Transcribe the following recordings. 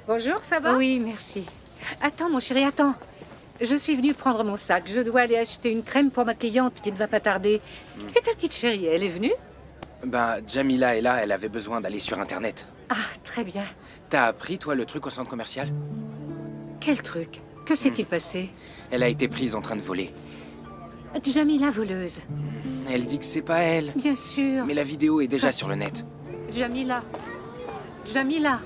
Bonjour, ça va? Oui, merci. Attends, mon chéri, attends. Je suis venue prendre mon sac. Je dois aller acheter une crème pour ma cliente qui ne va pas tarder. Et ta petite chérie, elle est venue? Ben, Jamila est là, elle avait besoin d'aller sur Internet. Ah, très bien. T'as appris, toi, le truc au centre commercial? Quel truc? Que s'est-il passé? Elle a été prise en train de voler. Jamila voleuse. Elle dit que c'est pas elle. Bien sûr. Mais la vidéo est déjà sur le net. Jamila. Jamila.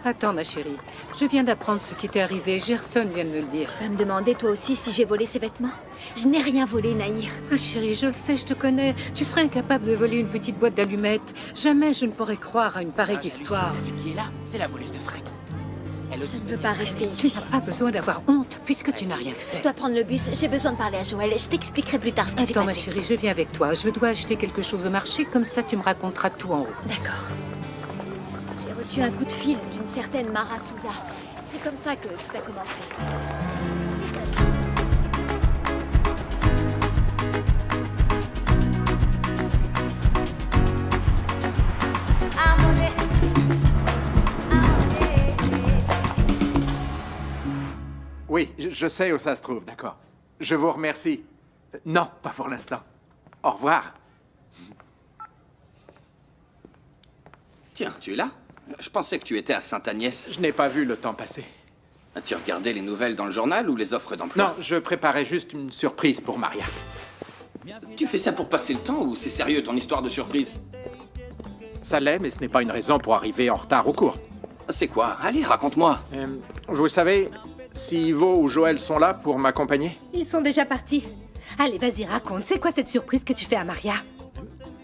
Attends, ma chérie. Je viens d'apprendre ce qui t'est arrivé. Gerson vient de me le dire. Tu vas me demander toi aussi si j'ai volé ses vêtements? Je n'ai rien volé, Nahir. Ah, chérie, je le sais, je te connais. Tu serais incapable de voler une petite boîte d'allumettes. Jamais je ne pourrais croire à une pareille histoire. T'as vu qui est là? C'est la voleuse de fringues. Elle aussi Je ne veux pas rester Tu ici. n'as pas besoin d'avoir honte puisque tu n'as rien fait. Je dois prendre le bus. J'ai besoin de parler à Joël. Je t'expliquerai plus tard ce qui s'est Attends, ma passé. chérie, je viens avec toi. Je dois acheter quelque chose au marché, comme ça tu me raconteras tout en haut. D'accord. J'ai reçu un coup de fil d'une certaine Mara Souza. C'est comme ça que tout a commencé. Oui, je sais où ça se trouve, d'accord. Je vous remercie. Non, pas pour l'instant. Au revoir. Tiens, tu es là? Je pensais que tu étais à Sainte-Agnès. Je n'ai pas vu le temps passer. As-tu regardé les nouvelles dans le journal ou les offres d'emploi? Non, je préparais juste une surprise pour Maria. Tu fais ça pour passer le temps ou c'est sérieux ton histoire de surprise? Ça l'est, mais ce n'est pas une raison pour arriver en retard au cours. C'est quoi? Allez, raconte-moi. Vous savez, si Ivo ou Joël sont là pour m'accompagner? Ils sont déjà partis. Allez, vas-y, raconte. C'est quoi cette surprise que tu fais à Maria?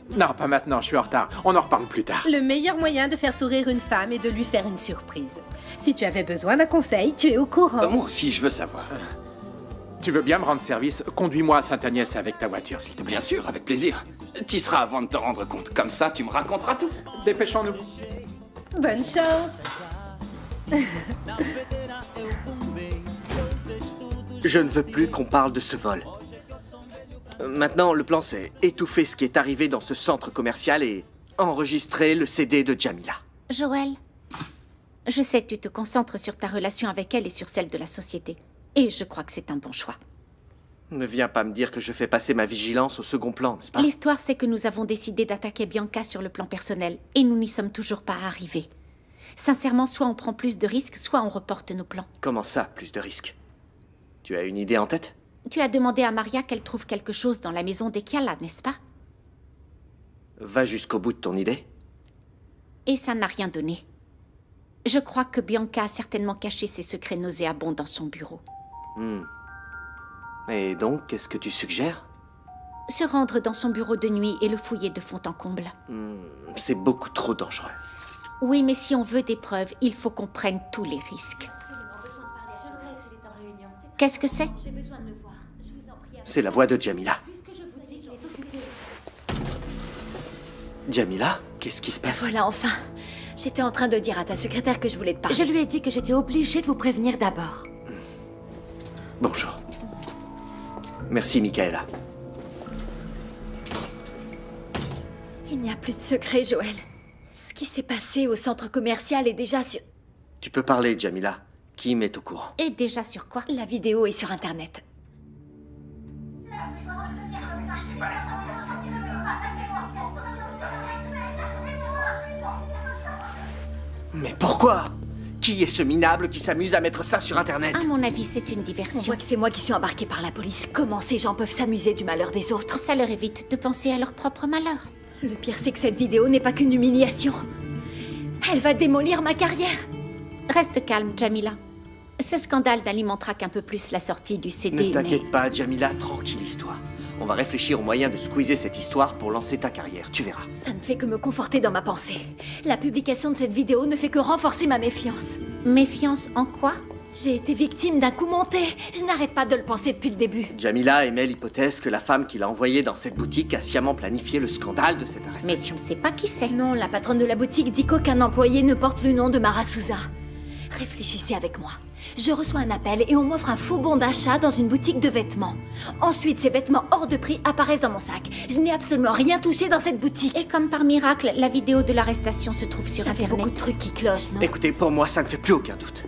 Non, pas maintenant, je suis en retard. On en reparle plus tard. Le meilleur moyen de faire sourire une femme est de lui faire une surprise. Si tu avais besoin d'un conseil, tu es au courant. Moi aussi, je veux savoir. Tu veux bien me rendre service? Conduis-moi à Sainte-Agnès avec ta voiture, s'il te plaît. Bien sûr, avec plaisir. Tu seras avant de te rendre compte. Comme ça, tu me raconteras tout. Dépêchons-nous. Bonne chance. Je ne veux plus qu'on parle de ce vol. Maintenant, le plan, c'est étouffer ce qui est arrivé dans ce centre commercial et enregistrer le CD de Jamila. Joël, je sais que tu te concentres sur ta relation avec elle et sur celle de la société. Et je crois que c'est un bon choix. Ne viens pas me dire que je fais passer ma vigilance au second plan, n'est-ce pas? L'histoire, c'est que nous avons décidé d'attaquer Bianca sur le plan personnel. Et nous n'y sommes toujours pas arrivés. Sincèrement, soit on prend plus de risques, soit on reporte nos plans. Comment ça, plus de risques? Tu as une idée en tête? Tu as demandé à Maria qu'elle trouve quelque chose dans la maison d'Ekiala, n'est-ce pas? Va jusqu'au bout de ton idée. Et ça n'a rien donné. Je crois que Bianca a certainement caché ses secrets nauséabonds dans son bureau. Et donc, qu'est-ce que tu suggères? Se rendre dans son bureau de nuit et le fouiller de fond en comble. C'est beaucoup trop dangereux. Oui, mais si on veut des preuves, il faut qu'on prenne tous les risques. Qu'est-ce que c'est? J'ai besoin de le voir. Je vous en prie. C'est la voix de Jamila. Jamila, qu'est-ce qui se passe? Voilà, enfin. J'étais en train de dire à ta secrétaire que je voulais te parler. Je lui ai dit que j'étais obligée de vous prévenir d'abord. Bonjour. Merci, Michaela. Il n'y a plus de secret, Joël. Ce qui s'est passé au centre commercial est déjà sur... Tu peux parler, Jamila. Kim est au courant. Et déjà sur quoi? La vidéo est sur Internet. Mais pourquoi? Qui est ce minable qui s'amuse à mettre ça sur Internet? À mon avis, c'est une On diversion. voit que c'est moi qui suis embarquée par la police. Comment ces gens peuvent s'amuser du malheur des autres? Ça leur évite de penser à leur propre malheur. Le pire, c'est que cette vidéo n'est pas qu'une humiliation. Elle va démolir ma carrière. Reste calme, Jamila. Ce scandale n'alimentera qu'un peu plus la sortie du CD, Ne t'inquiète pas, Jamila, tranquillise-toi. On va réfléchir aux moyens de squeezer cette histoire pour lancer ta carrière, tu verras. Ça ne fait que me conforter dans ma pensée. La publication de cette vidéo ne fait que renforcer ma méfiance. Méfiance en quoi? J'ai été victime d'un coup monté. Je n'arrête pas de le penser depuis le début. Jamila émet l'hypothèse que la femme qui l'a envoyée dans cette boutique a sciemment planifié le scandale de cette arrestation. Mais tu ne sais pas qui c'est. Non, la patronne de la boutique dit qu'aucun employé ne porte le nom de Mara Souza. Réfléchissez avec moi. Je reçois un appel et on m'offre un faux bon d'achat dans une boutique de vêtements. Ensuite, ces vêtements hors de prix apparaissent dans mon sac. Je n'ai absolument rien touché dans cette boutique. Et comme par miracle, la vidéo de l'arrestation se trouve sur Ça fait Internet. beaucoup de trucs qui clochent, non? Écoutez, pour moi, ça ne fait plus aucun doute.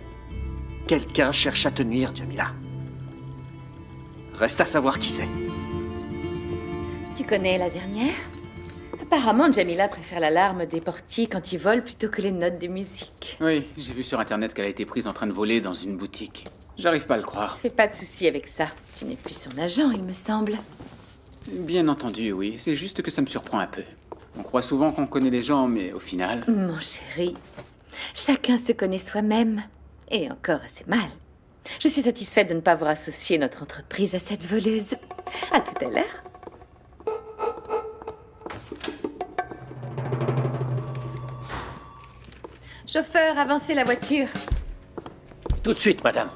Quelqu'un cherche à te nuire, Jamila. Reste à savoir qui c'est. Tu connais la dernière? Apparemment, Jamila préfère l'alarme des portiers quand ils volent plutôt que les notes de musique. Oui, j'ai vu sur internet qu'elle a été prise en train de voler dans une boutique. J'arrive pas à le croire. Fais pas de soucis avec ça. Tu n'es plus son agent, il me semble. Bien entendu, oui. C'est juste que ça me surprend un peu. On croit souvent qu'on connaît les gens, mais au final... Mon chéri, chacun se connaît soi-même. Et encore assez mal. Je suis satisfaite de ne pas avoir associé notre entreprise à cette voleuse. À tout à l'heure. Chauffeur, avancez la voiture. Tout de suite, madame.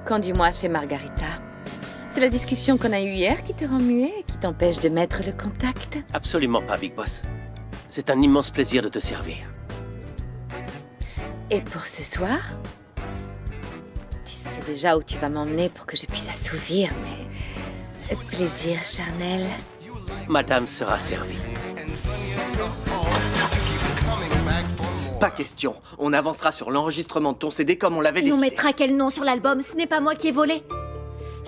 Conduis-moi chez Margarita. C'est la discussion qu'on a eue hier qui te rend muet et qui t'empêche de mettre le contact. Absolument pas, Big Boss. C'est un immense plaisir de te servir. Et pour ce soir, tu sais déjà où tu vas m'emmener pour que je puisse assouvir mes plaisirs charnels. Madame sera servie. Pas question. On avancera sur l'enregistrement de ton CD comme on l'avait Et on décidé. mettra quel nom sur l'album? Ce n'est pas moi qui ai volé.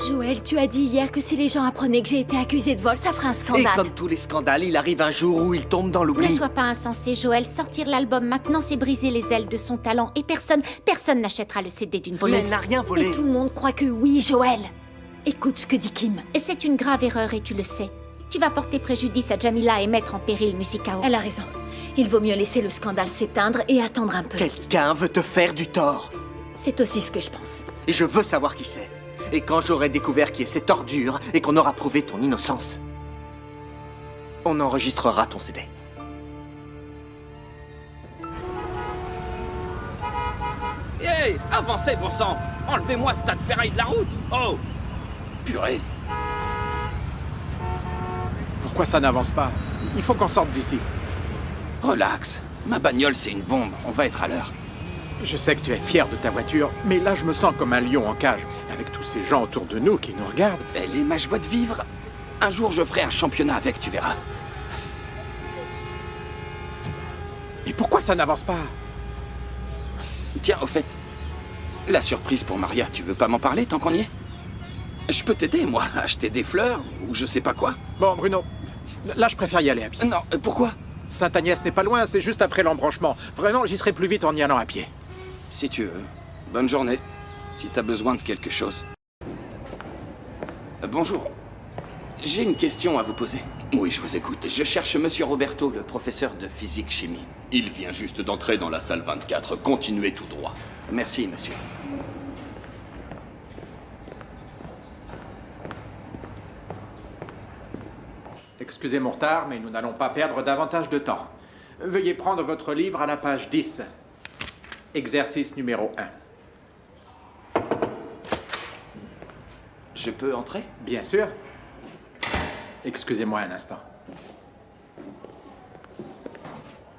Joël, tu as dit hier que si les gens apprenaient que j'ai été accusée de vol, ça ferait un Et scandale. comme tous les scandales, il arrive un jour où il tombe dans Ne l'oubli. sois pas insensé, Joël. Sortir l'album maintenant, c'est briser les ailes de son talent. Et personne n'achètera le CD d'une Mais voleuse. elle n'a rien volé. Et tout le monde croit que oui, Joël. Écoute ce que dit Kim. Et c'est une grave erreur et tu le sais. Tu vas porter préjudice à Jamila et mettre en péril Musicao. Elle a raison. Il vaut mieux laisser le scandale s'éteindre et attendre un peu. Quelqu'un veut te faire du tort. C'est aussi ce que je pense. Et je veux savoir qui c'est. Et quand j'aurai découvert qui est cette ordure et qu'on aura prouvé ton innocence, on enregistrera ton CD. Hey, avancez, bon sang! Enlevez-moi ce tas de ferraille de la route! Oh! Purée! Pourquoi ça n'avance pas? Il faut qu'on sorte d'ici. Relax. Ma bagnole, c'est une bombe. On va être à l'heure. Je sais que tu es fier de ta voiture, mais là je me sens comme un lion en cage, avec tous ces gens autour de nous qui nous regardent. Elle est ma joie de vivre. Un jour, je ferai un championnat avec, tu verras. Et pourquoi ça n'avance pas? Tiens, au fait, la surprise pour Maria, tu veux pas m'en parler tant qu'on y est? Je peux t'aider, moi, à acheter des fleurs ou je sais pas quoi. Bon, Bruno, là je préfère y aller à pied. Non, pourquoi? Sainte-Agnès n'est pas loin, c'est juste après l'embranchement. Vraiment, j'y serai plus vite en y allant à pied. Si tu veux. Bonne journée. Si t'as besoin de quelque chose. Bonjour. J'ai une question à vous poser. Oui, je vous écoute. Je cherche Monsieur Roberto, le professeur de physique-chimie. Il vient juste d'entrer dans la salle 24. Continuez tout droit. Merci, monsieur. Excusez mon retard, mais nous n'allons pas perdre davantage de temps. Veuillez prendre votre livre à la page 10. Exercice numéro 1. Je peux entrer? Bien sûr. Excusez-moi un instant.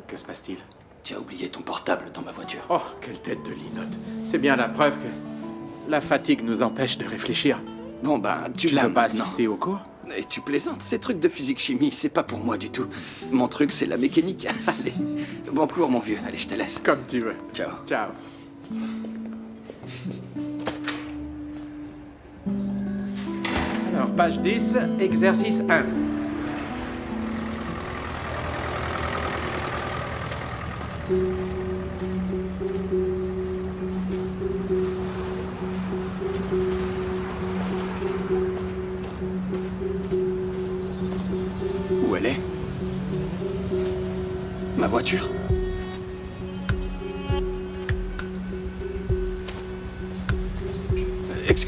Que se passe-t-il? Tu as oublié ton portable dans ma voiture. Oh, quelle tête de linotte. C'est bien la preuve que la fatigue nous empêche de réfléchir. Bon, ben, tu Tu l'as veux pas maintenant. assister au cours? Et tu plaisantes, ces trucs de physique-chimie, c'est pas pour moi du tout. Mon truc, c'est la mécanique. Allez, bon cours, mon vieux. Allez, je te laisse. Comme tu veux. Ciao. Ciao. Alors, page 10, exercice 1. Où elle est? Ma voiture?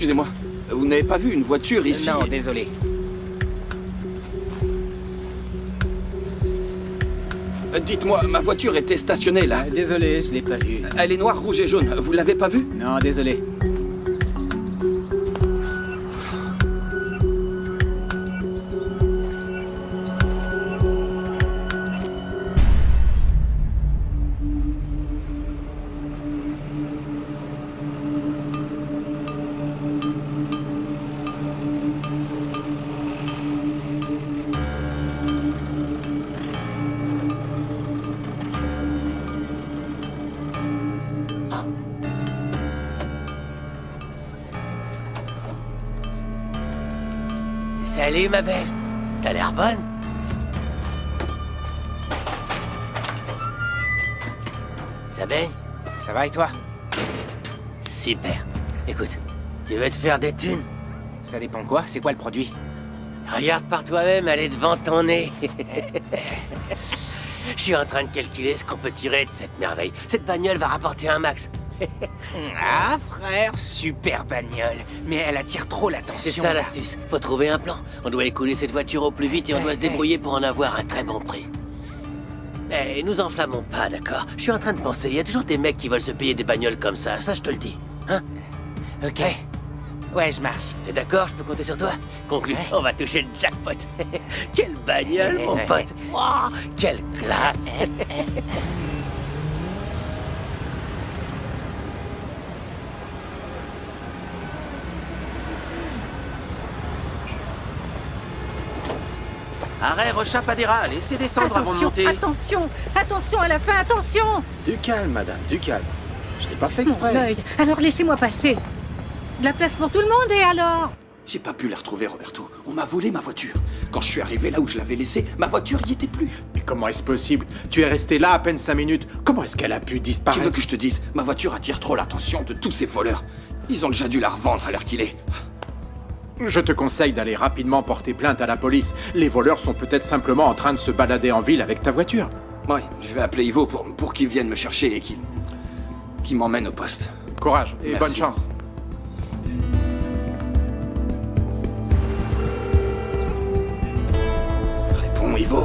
excusez-moi. Vous n'avez pas vu une voiture ici? Non, désolé. Dites-moi, ma voiture était stationnée là. Désolé, je l'ai pas vue. Elle est noire, rouge et jaune. Vous l'avez pas vue? Non, désolé. Salut, ma belle. T'as l'air bonne. Ça baigne? Ça va et toi? Super. Écoute, tu veux te faire des thunes? Ça dépend quoi? C'est quoi le produit? Regarde par toi-même, elle est devant ton nez. Je suis en train de calculer ce qu'on peut tirer de cette merveille. Cette bagnole va rapporter un max. Ah, frère, super bagnole. Mais elle attire trop l'attention. C'est ça là. l'astuce. Faut trouver un plan. On doit écouler cette voiture au plus vite et on doit se débrouiller pour en avoir un très bon prix. Eh, nous enflammons pas, d'accord? Je suis en train de penser, il y a toujours des mecs qui veulent se payer des bagnoles comme ça je te le dis. Hein? Ok. Ouais, je marche. T'es d'accord? Je peux compter sur toi? Conclu, on va toucher le jackpot. Quelle bagnole, mon pote! Wow, quelle classe! Arrêt, Rochapadera, laissez descendre avant de monter. Attention, attention à la fin, attention! Du calme, madame, du calme. Je l'ai pas fait Mon exprès. œil, alors laissez-moi passer. De la place pour tout le monde et alors? J'ai pas pu la retrouver, Roberto. On m'a volé ma voiture. Quand je suis arrivé là où je l'avais laissée, ma voiture y était plus. Mais comment est-ce possible? Tu es resté là à peine 5 minutes. Comment est-ce qu'elle a pu disparaître? Tu veux que je te dise? Ma voiture attire trop l'attention de tous ces voleurs. Ils ont déjà dû la revendre à l'heure qu'il est. Je te conseille d'aller rapidement porter plainte à la police. Les voleurs sont peut-être simplement en train de se balader en ville avec ta voiture. Ouais, je vais appeler Ivo pour qu'il vienne me chercher et qu'il m'emmène au poste. Courage et Merci. bonne chance. Réponds, Ivo.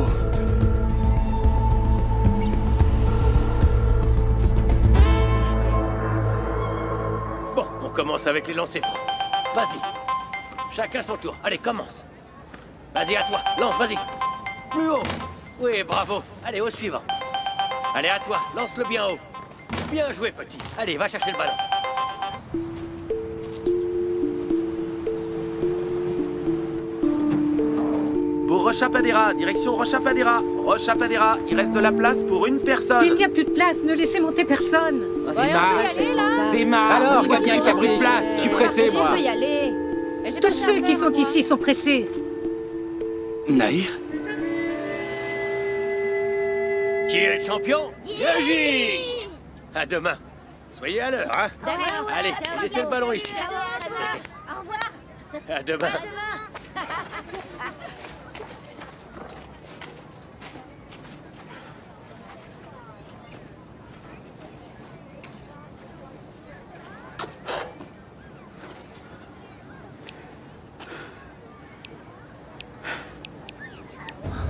Bon, on commence avec les lancers francs. Vas-y. Chacun son tour. Allez, commence. Vas-y, à toi. Lance, vas-y. Plus haut. Oui, bravo. Allez, au suivant. Allez, à toi. Lance-le bien haut. Bien joué, petit. Allez, va chercher le ballon. Pour Rochapadera, direction Rochapadera. Rochapadera, il reste de la place pour une personne. Il n'y a plus de place, ne laissez monter personne. Démarre. Alors, vois bien qu'il y a plus de place. Je suis pressé, moi. y aller. Tous ceux qui sont ici sont pressés. Nahir? Qui est le champion? Yogi. À demain. Soyez à l'heure, hein? Allez, laissez le ballon ici. Au revoir. À demain.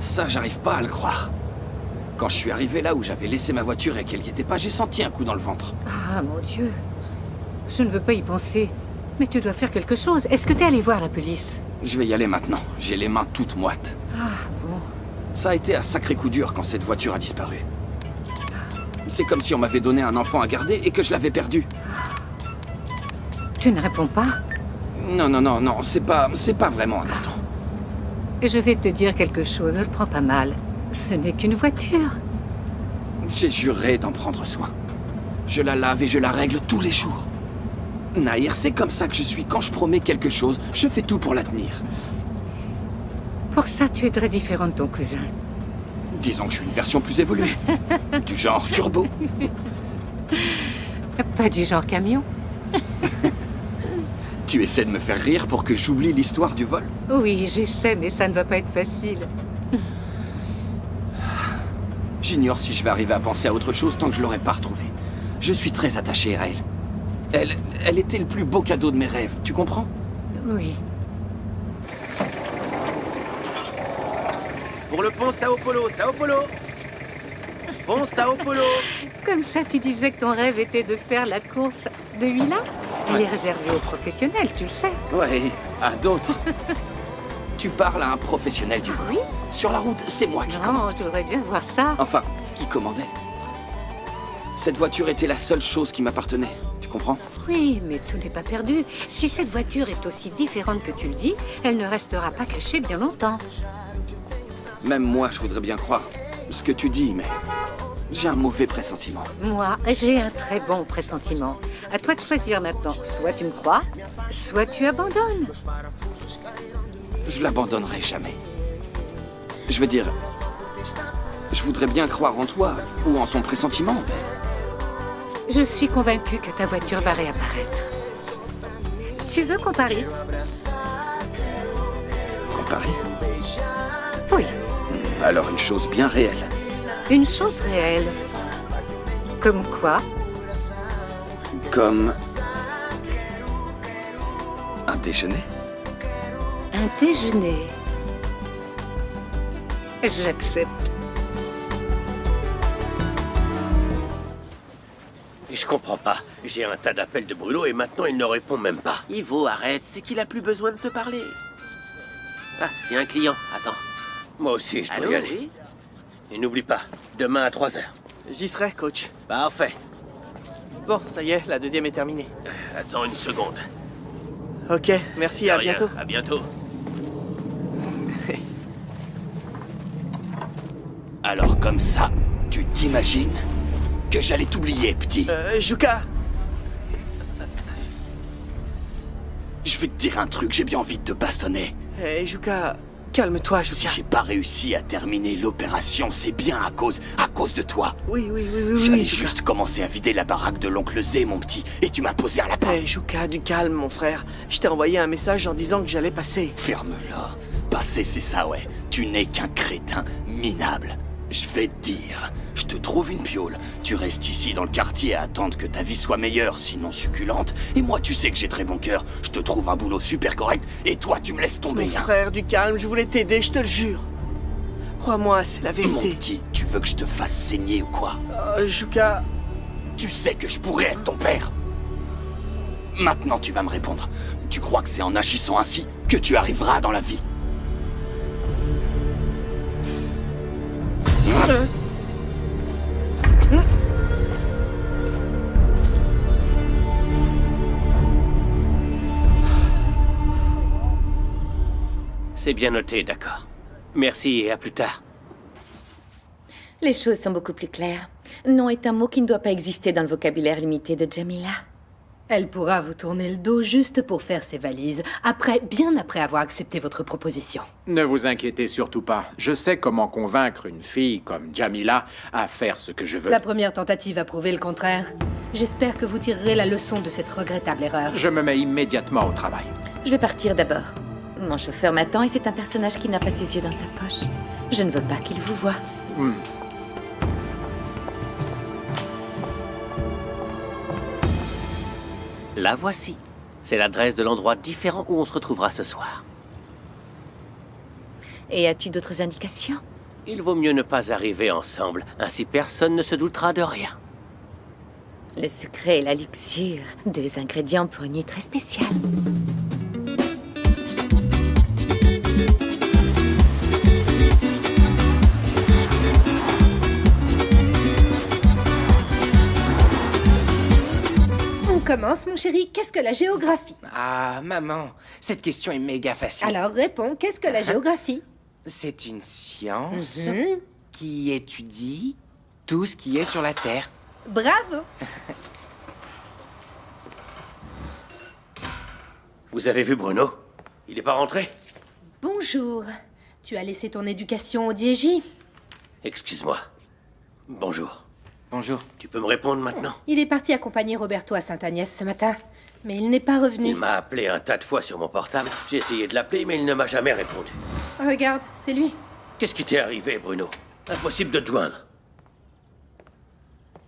Ça, j'arrive pas à le croire. Quand je suis arrivé là où j'avais laissé ma voiture et qu'elle y était pas, j'ai senti un coup dans le ventre. Ah, mon Dieu. Je ne veux pas y penser. Mais tu dois faire quelque chose. Est-ce que t'es allé voir la police? Je vais y aller maintenant. J'ai les mains toutes moites. Ah, bon. Ça a été un sacré coup dur quand cette voiture a disparu. C'est comme si on m'avait donné un enfant à garder et que je l'avais perdu. Tu ne réponds pas? Non, c'est pas vraiment important. Et je vais te dire quelque chose, ne le prends pas mal. Ce n'est qu'une voiture. J'ai juré d'en prendre soin. Je la lave et je la règle tous les jours. Nahir, c'est comme ça que je suis. Quand je promets quelque chose, je fais tout pour la tenir. Pour ça, tu es très différent de ton cousin. Disons que je suis une version plus évoluée. Du genre turbo. Pas du genre camion. Tu essaies de me faire rire pour que j'oublie l'histoire du vol? Oui, j'essaie, mais ça ne va pas être facile. J'ignore si je vais arriver à penser à autre chose tant que je l'aurai pas retrouvée. Je suis très attaché à elle. Elle était le plus beau cadeau de mes rêves, tu comprends? Oui. Pour le pont Sao Paulo, Sao Paulo. Pont Sao Paulo. Comme ça, tu disais que ton rêve était de faire la course de Huila? Elle est réservée aux professionnels, tu le sais. Ouais, à d'autres. Tu parles à un professionnel du vol. Oui. Sur la route, c'est moi qui commande. Non, je voudrais bien voir ça. Enfin, qui commandait. Cette voiture était la seule chose qui m'appartenait, tu comprends? Oui, mais tout n'est pas perdu. Si cette voiture est aussi différente que tu le dis, elle ne restera pas cachée bien longtemps. Même moi, je voudrais bien croire ce que tu dis, mais j'ai un mauvais pressentiment. Moi, j'ai un très bon pressentiment. À toi de choisir maintenant. Soit tu me crois, soit tu abandonnes. Je l'abandonnerai jamais. Je veux dire, je voudrais bien croire en toi ou en ton pressentiment, mais... Je suis convaincue que ta voiture va réapparaître. Tu veux qu'on parie? On parie? Oui. Alors une chose bien réelle. Une chose réelle. Comme quoi? Comme... un déjeuner? Un déjeuner. J'accepte. Je comprends pas. J'ai un tas d'appels de Bruno et maintenant il ne répond même pas. Ivo, arrête, c'est qu'il a plus besoin de te parler. Ah, c'est un client. Attends. Moi aussi, je dois Allô, y aller. oui? Et n'oublie pas, demain à 3h. J'y serai, coach. Parfait. Bon, ça y est, la deuxième est terminée. Attends une seconde. Ok, merci, à Rien. bientôt. À bientôt. Alors comme ça, tu t'imagines que j'allais t'oublier, petit? Juka! Je vais te dire un truc, j'ai bien envie de te bastonner. Hé, Juka, calme-toi, Juka. Si j'ai pas réussi à terminer l'opération, c'est bien à cause de toi. Oui, J'allais Juka. juste commencer à vider la baraque de l'oncle Zé, mon petit, et tu m'as posé un lapin. Hé, Juka, du calme, mon frère. Je t'ai envoyé un message en disant que j'allais passer. Ferme-la. Passer, c'est ça, ouais. Tu n'es qu'un crétin minable. Je vais te dire, je te trouve une piole. Tu restes ici dans le quartier à attendre que ta vie soit meilleure, sinon succulente. Et moi, tu sais que j'ai très bon cœur. Je te trouve un boulot super correct, et toi, tu me laisses tomber. Mon frère, du calme, je voulais t'aider, je te le jure. Crois-moi, c'est la vérité. Mon petit, tu veux que je te fasse saigner ou quoi? Juka... Tu sais que je pourrais être ton père. Maintenant, tu vas me répondre. Tu crois que c'est en agissant ainsi que tu arriveras dans la vie? C'est bien noté, d'accord. Merci et à plus tard. Les choses sont beaucoup plus claires. Non est un mot qui ne doit pas exister dans le vocabulaire limité de Jamila. Elle pourra vous tourner le dos juste pour faire ses valises, bien après avoir accepté votre proposition. Ne vous inquiétez surtout pas. Je sais comment convaincre une fille comme Jamila à faire ce que je veux. La première tentative a prouvé le contraire. J'espère que vous tirerez la leçon de cette regrettable erreur. Je me mets immédiatement au travail. Je vais partir d'abord. Mon chauffeur m'attend et c'est un personnage qui n'a pas ses yeux dans sa poche. Je ne veux pas qu'il vous voie. La voici. C'est l'adresse de l'endroit différent où on se retrouvera ce soir. Et as-tu d'autres indications? Il vaut mieux ne pas arriver ensemble, ainsi personne ne se doutera de rien. Le secret et la luxure, deux ingrédients pour une nuit très spéciale. On commence, mon chéri. Qu'est-ce que la géographie? Ah, maman, cette question est méga facile. Alors réponds, qu'est-ce que la géographie? C'est une science Mhm. qui étudie tout ce qui est sur la Terre. Bravo! Vous avez vu Bruno? Il n'est pas rentré? Bonjour. Tu as laissé ton éducation au DJ? Excuse-moi. Bonjour. Bonjour. Tu peux me répondre maintenant? Il est parti accompagner Roberto à Sainte-Agnès ce matin, mais il n'est pas revenu. Il m'a appelé un tas de fois sur mon portable. J'ai essayé de l'appeler, mais il ne m'a jamais répondu. Regarde, c'est lui. Qu'est-ce qui t'est arrivé, Bruno? Impossible de te joindre.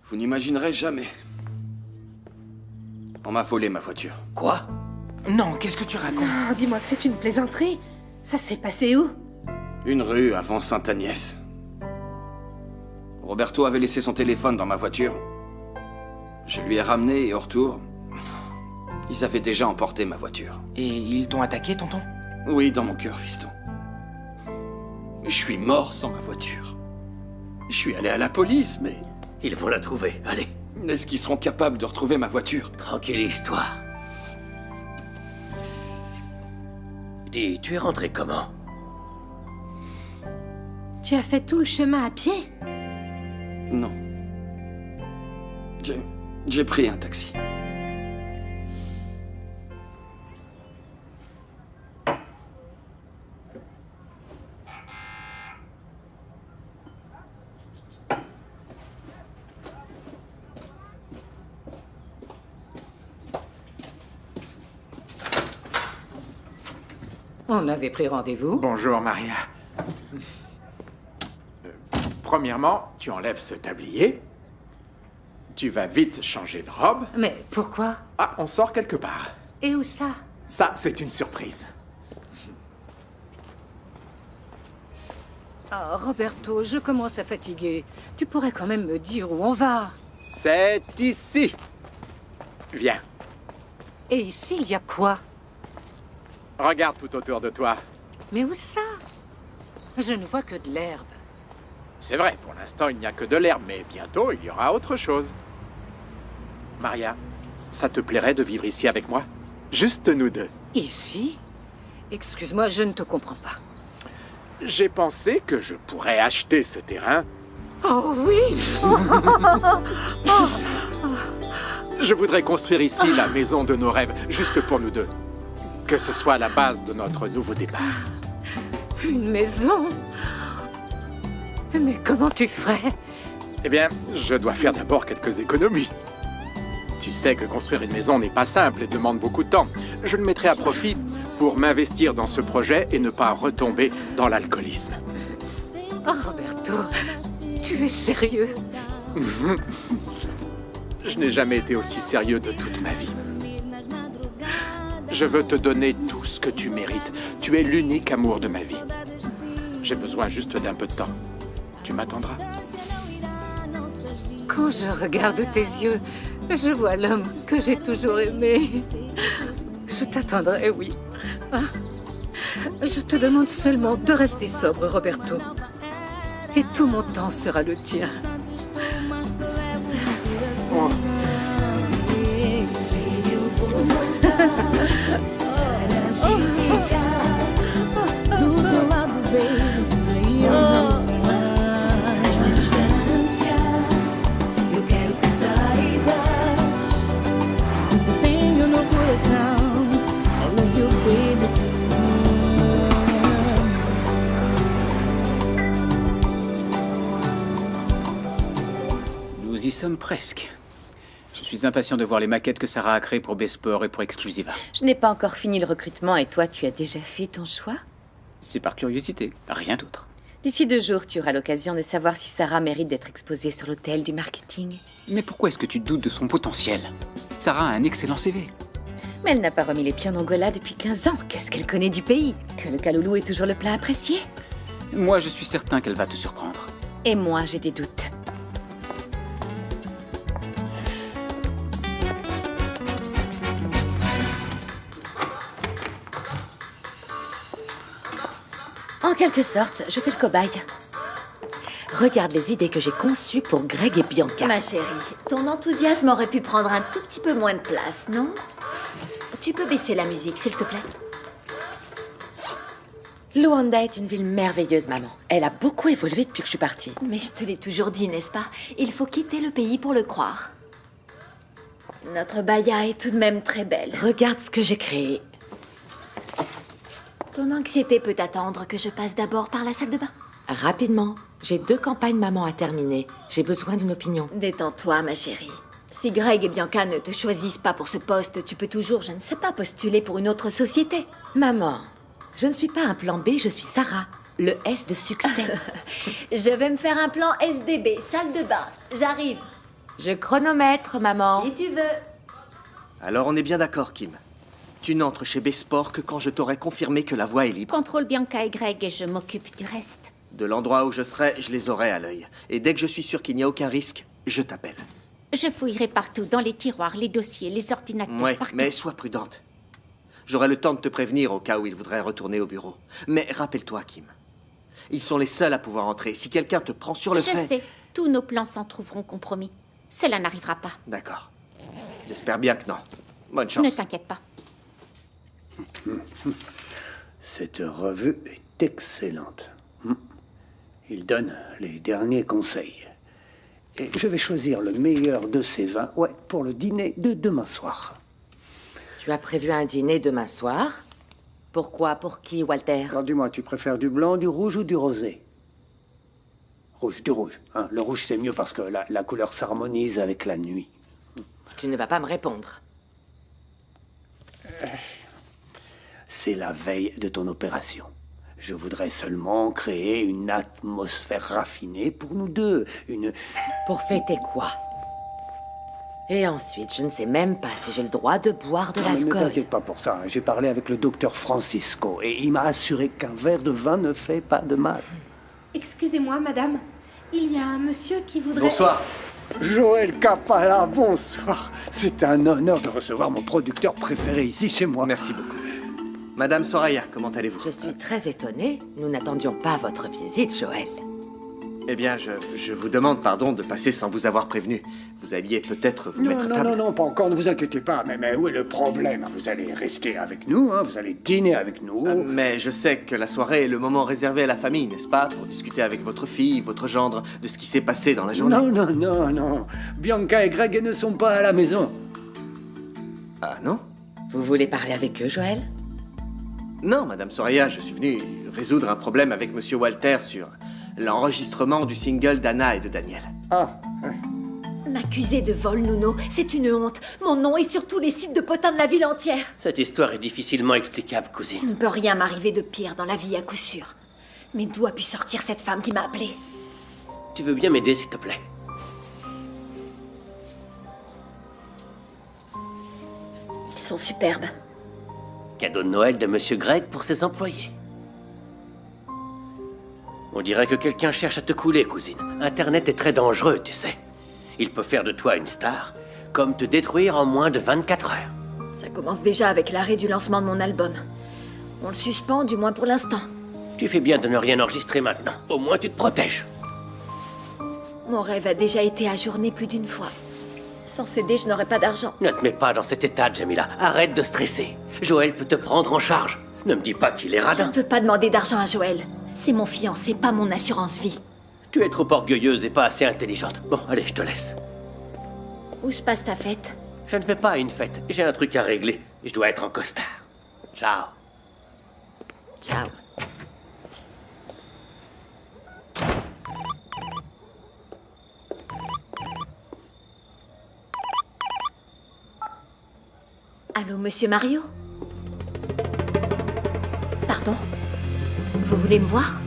Vous n'imaginerez jamais. On m'a volé ma voiture. Quoi? Non, qu'est-ce que tu racontes? Oh, dis-moi que c'est une plaisanterie. Ça s'est passé où? Une rue avant Sainte-Agnès. Roberto avait laissé son téléphone dans ma voiture. Je lui ai ramené et au retour, ils avaient déjà emporté ma voiture. Et ils t'ont attaqué, tonton? Oui, dans mon cœur, fiston. Je suis mort sans ma voiture. Je suis allé à la police, mais... Ils vont la trouver, allez. Est-ce qu'ils seront capables de retrouver ma voiture? Tranquillise-toi. Dis, tu es rentré comment? Tu as fait tout le chemin à pied? Non. J'ai pris un taxi. On avait pris rendez-vous. Bonjour, Maria. Premièrement, tu enlèves ce tablier. Tu vas vite changer de robe. Mais pourquoi? Ah, on sort quelque part. Et où ça? Ça, c'est une surprise. Oh, Roberto, je commence à fatiguer. Tu pourrais quand même me dire où on va. C'est ici. Viens. Et ici, il y a quoi? Regarde tout autour de toi. Mais où ça? Je ne vois que de l'herbe. C'est vrai, pour l'instant, il n'y a que de l'herbe, mais bientôt, il y aura autre chose. Maria, ça te plairait de vivre ici avec moi? Juste nous deux. Ici? Excuse-moi, je ne te comprends pas. J'ai pensé que je pourrais acheter ce terrain. Oh oui! Je voudrais construire ici la maison de nos rêves, juste pour nous deux. Que ce soit la base de notre nouveau départ. Une maison? Mais comment tu ferais? Eh bien, je dois faire d'abord quelques économies. Tu sais que construire une maison n'est pas simple et demande beaucoup de temps. Je le mettrai à profit pour m'investir dans ce projet et ne pas retomber dans l'alcoolisme. Oh, Roberto, tu es sérieux? Je n'ai jamais été aussi sérieux de toute ma vie. Je veux te donner tout ce que tu mérites. Tu es l'unique amour de ma vie. J'ai besoin juste d'un peu de temps. Tu m'attendras? Quand je regarde tes yeux, je vois l'homme que j'ai toujours aimé. Je t'attendrai, oui. Ah. Je te demande seulement de rester sobre, Roberto. Et tout mon temps sera le tien. Oh. Nous y sommes presque. Je suis impatient de voir les maquettes que Sarah a créées pour B-Sport et pour Exclusiva. Je n'ai pas encore fini le recrutement et toi, tu as déjà fait ton choix? C'est par curiosité, rien d'autre. D'ici 2 jours, tu auras l'occasion de savoir si Sarah mérite d'être exposée sur l'autel du marketing. Mais pourquoi est-ce que tu doutes de son potentiel? Sarah a un excellent CV. Mais elle n'a pas remis les pieds en Angola depuis 15 ans. Qu'est-ce qu'elle connaît du pays? Que le kaloulou est toujours le plat apprécié? Moi, je suis certain qu'elle va te surprendre. Et moi, j'ai des doutes. En quelque sorte, je fais le cobaye. Regarde les idées que j'ai conçues pour Greg et Bianca. Ma chérie, ton enthousiasme aurait pu prendre un tout petit peu moins de place, non? Tu peux baisser la musique, s'il te plaît? Luanda est une ville merveilleuse, maman. Elle a beaucoup évolué depuis que je suis partie. Mais je te l'ai toujours dit, n'est-ce pas? Il faut quitter le pays pour le croire. Notre Bahia est tout de même très belle. Regarde ce que j'ai créé. Ton anxiété peut attendre que je passe d'abord par la salle de bain. Rapidement, j'ai 2 campagnes maman à terminer. J'ai besoin d'une opinion. Détends-toi, ma chérie. Si Greg et Bianca ne te choisissent pas pour ce poste, tu peux toujours, je ne sais pas, postuler pour une autre société. Maman, je ne suis pas un plan B, je suis Sarah. Le S de succès. Je vais me faire un plan SDB, salle de bain. J'arrive. Je chronomètre, maman. Si tu veux. Alors on est bien d'accord, Kim. Tu n'entres chez Besport que quand je t'aurai confirmé que la voie est libre. Contrôle Bianca et Greg et je m'occupe du reste. De l'endroit où je serai, je les aurai à l'œil. Et dès que je suis sûr qu'il n'y a aucun risque, je t'appelle. Je fouillerai partout, dans les tiroirs, les dossiers, les ordinateurs, Ouais, partout. mais sois prudente. J'aurai le temps de te prévenir au cas où ils voudraient retourner au bureau. Mais rappelle-toi, Kim, ils sont les seuls à pouvoir entrer. Si quelqu'un te prend sur le Je fait... sais, tous nos plans s'en trouveront compromis. Cela n'arrivera pas. D'accord. J'espère bien que non. Bonne chance. Ne t'inquiète pas. Cette revue est excellente. Il donne les derniers conseils. Et je vais choisir le meilleur de ces vins, pour le dîner de demain soir. Tu as prévu un dîner demain soir? Pourquoi? Pour qui, Walter? Alors dis-moi, tu préfères du blanc, du rouge ou du rosé? Du rouge. Hein. Le rouge, c'est mieux parce que la couleur s'harmonise avec la nuit. Tu ne vas pas me répondre. C'est la veille de ton opération. Je voudrais seulement créer une atmosphère raffinée pour nous deux. Pour fêter quoi? Et ensuite, je ne sais même pas si j'ai le droit de boire de Non, mais ne l'alcool. t'inquiète pas pour ça. Hein. J'ai parlé avec le docteur Francisco et il m'a assuré qu'un verre de vin ne fait pas de mal. Excusez-moi, madame. Il y a un monsieur qui voudrait... Bonsoir. Joël Capala, bonsoir. C'est un honneur de recevoir mon producteur préféré ici chez moi. Merci beaucoup. Madame Soraya, comment allez-vous? Je suis très étonnée. Nous n'attendions pas votre visite, Joël. Eh bien, je vous demande pardon de passer sans vous avoir prévenu. Vous alliez peut-être vous mettre à table. Non, pas encore, ne vous inquiétez pas. Mais où est le problème? Vous allez rester avec nous, hein, vous allez dîner avec nous. Mais je sais que la soirée est le moment réservé à la famille, n'est-ce pas? Pour discuter avec votre fille, votre gendre, de ce qui s'est passé dans la journée. Non. Bianca et Greg ne sont pas à la maison. Ah non? Vous voulez parler avec eux, Joël? Non, Madame Soraya, je suis venu résoudre un problème avec Monsieur Walter sur l'enregistrement du single d'Anna et de Daniel. M'accuser de vol, Nuno, c'est une honte. Mon nom est sur tous les sites de potins de la ville entière. Cette histoire est difficilement explicable, Il cousine. ne peut rien m'arriver de pire dans la vie à coup sûr. Mais d'où a pu sortir cette femme qui m'a appelée? Tu veux bien m'aider, s'il te plaît? Ils sont superbes. Cadeau de Noël de Monsieur Greg pour ses employés. On dirait que quelqu'un cherche à te couler, cousine. Internet est très dangereux, tu sais. Il peut faire de toi une star, comme te détruire en moins de 24 heures. Ça commence déjà avec l'arrêt du lancement de mon album. On le suspend, du moins pour l'instant. Tu fais bien de ne rien enregistrer maintenant. Au moins tu te protèges. Mon rêve a déjà été ajourné plus d'une fois. Sans CD, je n'aurais pas d'argent. Ne te mets pas dans cet état, Jamila. Arrête de stresser. Joël peut te prendre en charge. Ne me dis pas qu'il est Je radin. ne veux pas demander d'argent à Joël. C'est mon fiancé, pas mon assurance vie. Tu es trop orgueilleuse et pas assez intelligente. Bon, allez, je te laisse. Où se passe ta fête? Je ne vais pas à une fête. J'ai un truc à régler. Je dois être en costard. Ciao. Ciao. Allô, monsieur Mario? Pardon? Vous voulez me voir?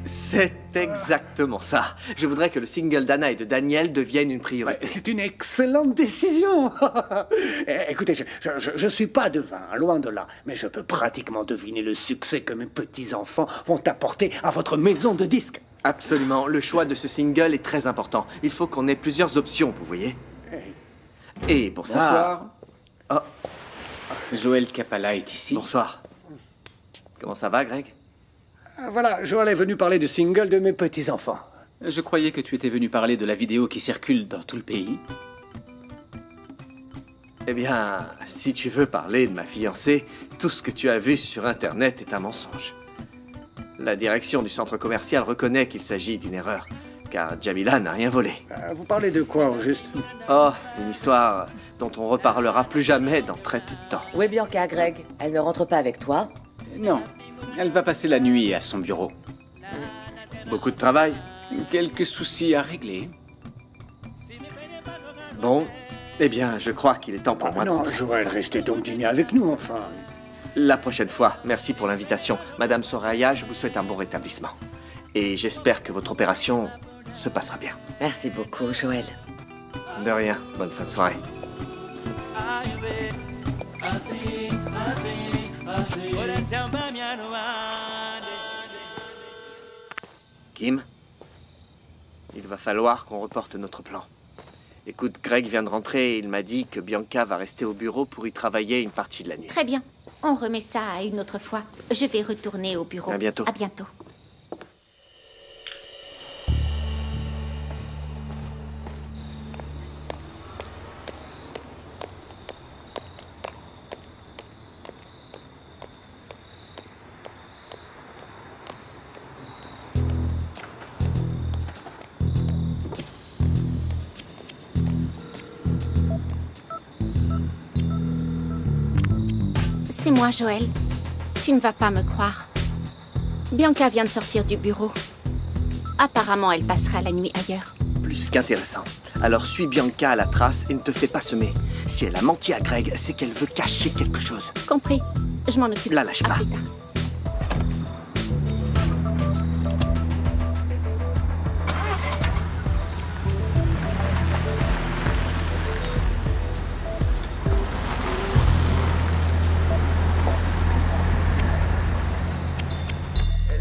C'est exactement ça. Je voudrais que le single d'Anna et de Daniel devienne une priorité. C'est une excellente décision. Écoutez, je suis pas devin, loin de là, mais je peux pratiquement deviner le succès que mes petits-enfants vont apporter à votre maison de disques. Absolument. Le choix de ce single est très important. Il faut qu'on ait plusieurs options, vous voyez. Et pour ça... Bonsoir. Oh. Joël Capala est ici. Bonsoir. Comment ça va, Greg? Voilà, Joël est venu parler du single de mes petits-enfants. Je croyais que tu étais venu parler de la vidéo qui circule dans tout le pays. Eh bien, si tu veux parler de ma fiancée, tout ce que tu as vu sur Internet est un mensonge. La direction du centre commercial reconnaît qu'il s'agit d'une erreur, car Jamila n'a rien volé. Vous parlez de quoi, au juste? Oh, d'une histoire dont on reparlera plus jamais dans très peu de temps. Où est Bianca, Greg? Elle ne rentre pas avec toi? Non, elle va passer la nuit à son bureau. Beaucoup de travail? Quelques soucis à régler. Bon, eh bien, je crois qu'il est temps pour moi de Non, rentrer. Joël, restez donc dîner avec nous, enfin. La prochaine fois, merci pour l'invitation. Madame Soraya, je vous souhaite un bon rétablissement. Et j'espère que votre opération se passera bien. Merci beaucoup, Joël. De rien, bonne fin de soirée. I Kim, il va falloir qu'on reporte notre plan. Écoute, Greg vient de rentrer et il m'a dit que Bianca va rester au bureau pour y travailler une partie de la nuit. Très bien. On remet ça à une autre fois. Je vais retourner au bureau. À bientôt. À bientôt. C'est moi, Joël. Tu ne vas pas me croire. Bianca vient de sortir du bureau. Apparemment, elle passera la nuit ailleurs. Plus qu'intéressant. Alors suis Bianca à la trace et ne te fais pas semer. Si elle a menti à Greg, c'est qu'elle veut cacher quelque chose. Compris. Je m'en occupe. La lâche pas. Plus tard.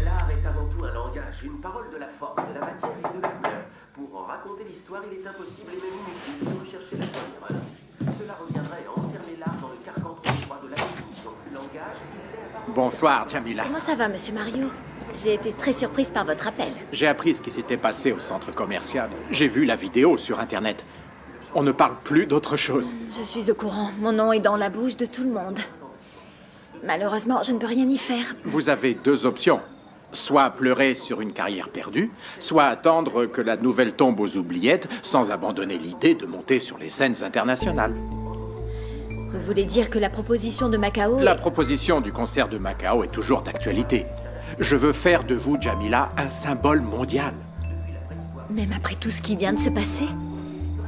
L'art est avant tout un langage, une parole de la forme, de la matière et de la couleur. Pour en raconter l'histoire, il est impossible et même inutile de rechercher la première œuvre. Cela reviendrait à enfermer l'art dans le carcan trop étroit de la définition. Le langage, il est apparemment... Bonsoir, Jamila. Comment ça va, monsieur Mario? J'ai été très surprise par votre appel. J'ai appris ce qui s'était passé au centre commercial. J'ai vu la vidéo sur Internet. On ne parle plus d'autre chose. Je suis au courant. Mon nom est dans la bouche de tout le monde. Malheureusement, je ne peux rien y faire. Vous avez deux options. Soit pleurer sur une carrière perdue, soit attendre que la nouvelle tombe aux oubliettes sans abandonner l'idée de monter sur les scènes internationales. Vous voulez dire que la proposition de Macao... La proposition du concert de Macao est toujours d'actualité. Je veux faire de vous, Jamila, un symbole mondial. Même après tout ce qui vient de se passer?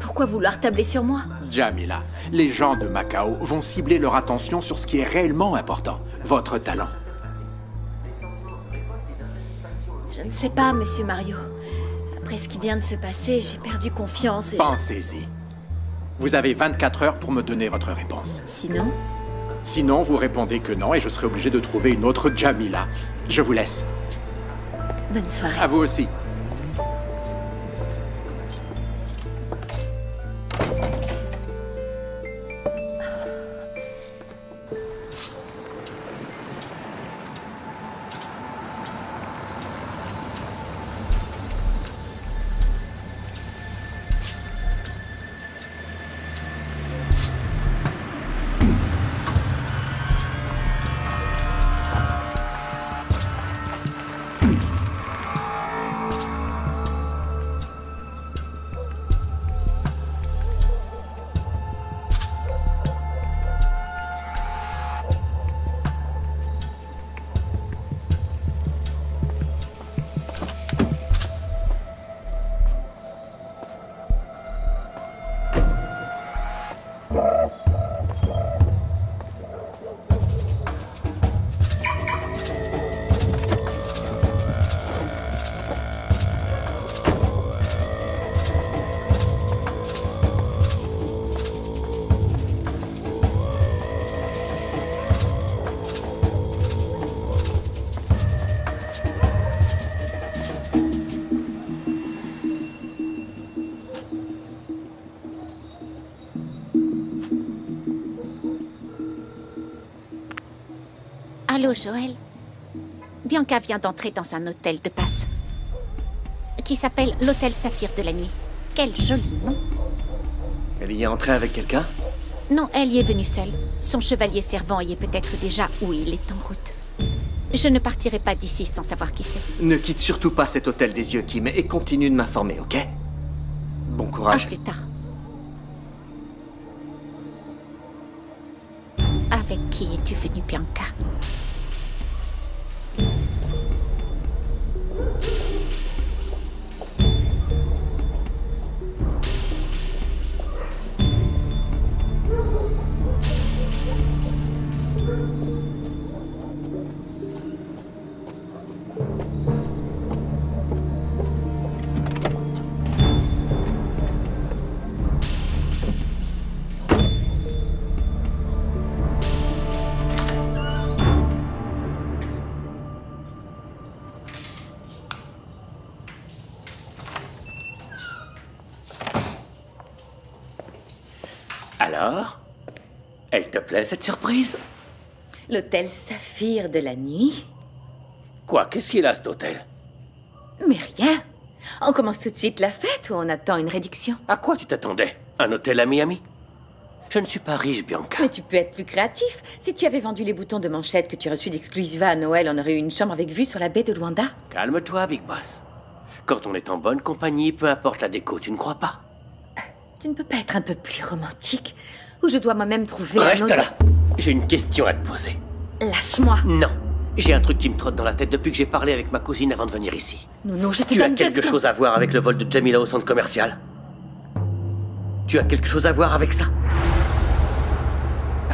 Pourquoi vouloir tabler sur moi? Jamila, les gens de Macao vont cibler leur attention sur ce qui est réellement important, votre talent. Je ne sais pas, monsieur Mario. Après ce qui vient de se passer, j'ai perdu confiance et... Pensez-y. Vous avez 24 heures pour me donner votre réponse. Sinon? Sinon, vous répondez que non et je serai obligé de trouver une autre Jamila. Je vous laisse. Bonne soirée. À vous aussi. Allô, Joël. Bianca vient d'entrer dans un hôtel de passe qui s'appelle l'Hôtel Saphir de la Nuit. Quel joli nom. Elle y est entrée avec quelqu'un? Non, elle y est venue seule. Son chevalier servant y est peut-être déjà où il est en route. Je ne partirai pas d'ici sans savoir qui c'est. Ne quitte surtout pas cet hôtel des yeux, Kim, et continue de m'informer, ok? Bon courage. À plus tard. Avec qui es-tu venue, Bianca? Alors? Elle te plaît, cette surprise? L'hôtel Saphir de la nuit? Quoi? Qu'est-ce qu'il a, cet hôtel? Mais rien. On commence tout de suite la fête ou on attend une réduction? À quoi tu t'attendais? Un hôtel à Miami? Je ne suis pas riche, Bianca. Mais tu peux être plus créatif. Si tu avais vendu les boutons de manchette que tu as reçus d'Exclusiva à Noël, on aurait eu une chambre avec vue sur la baie de Luanda. Calme-toi, Big Boss. Quand on est en bonne compagnie, peu importe la déco, tu ne crois pas? Tu ne peux pas être un peu plus romantique? Ou je dois moi-même trouver Reste un autre... là. J'ai une question à te poser. Lâche-moi. Non. J'ai un truc qui me trotte dans la tête depuis que j'ai parlé avec ma cousine avant de venir ici. Non, je te Tu as donne quelque 2 secondes. chose à voir avec le vol de Jamila au centre commercial? Tu as quelque chose à voir avec ça?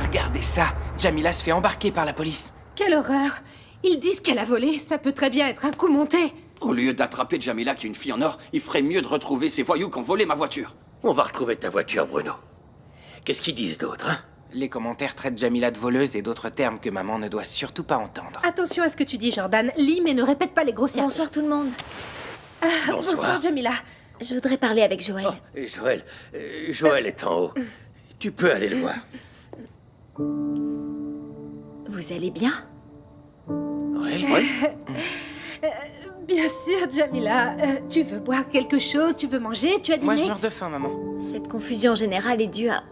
Regardez ça. Jamila se fait embarquer par la police. Quelle horreur! Ils disent qu'elle a volé, ça peut très bien être un coup monté. Au lieu d'attraper Jamila qui est une fille en or, il ferait mieux de retrouver ces voyous qui ont volé ma voiture. On va retrouver ta voiture, Bruno. Qu'est-ce qu'ils disent d'autre, hein? Les commentaires traitent Jamila de voleuse et d'autres termes que maman ne doit surtout pas entendre. Attention à ce que tu dis, Jordan. Lis, mais ne répète pas les grossièretés. Bonsoir tout le monde. Bonsoir, Jamila. Je voudrais parler avec Joël. Et Joël est en haut. Tu peux aller le voir. Vous allez bien? Oui. Bien sûr, Jamila. Tu veux boire quelque chose? Tu veux manger? Tu as dîné? Moi, je meurs de faim, maman. Cette confusion générale est due à...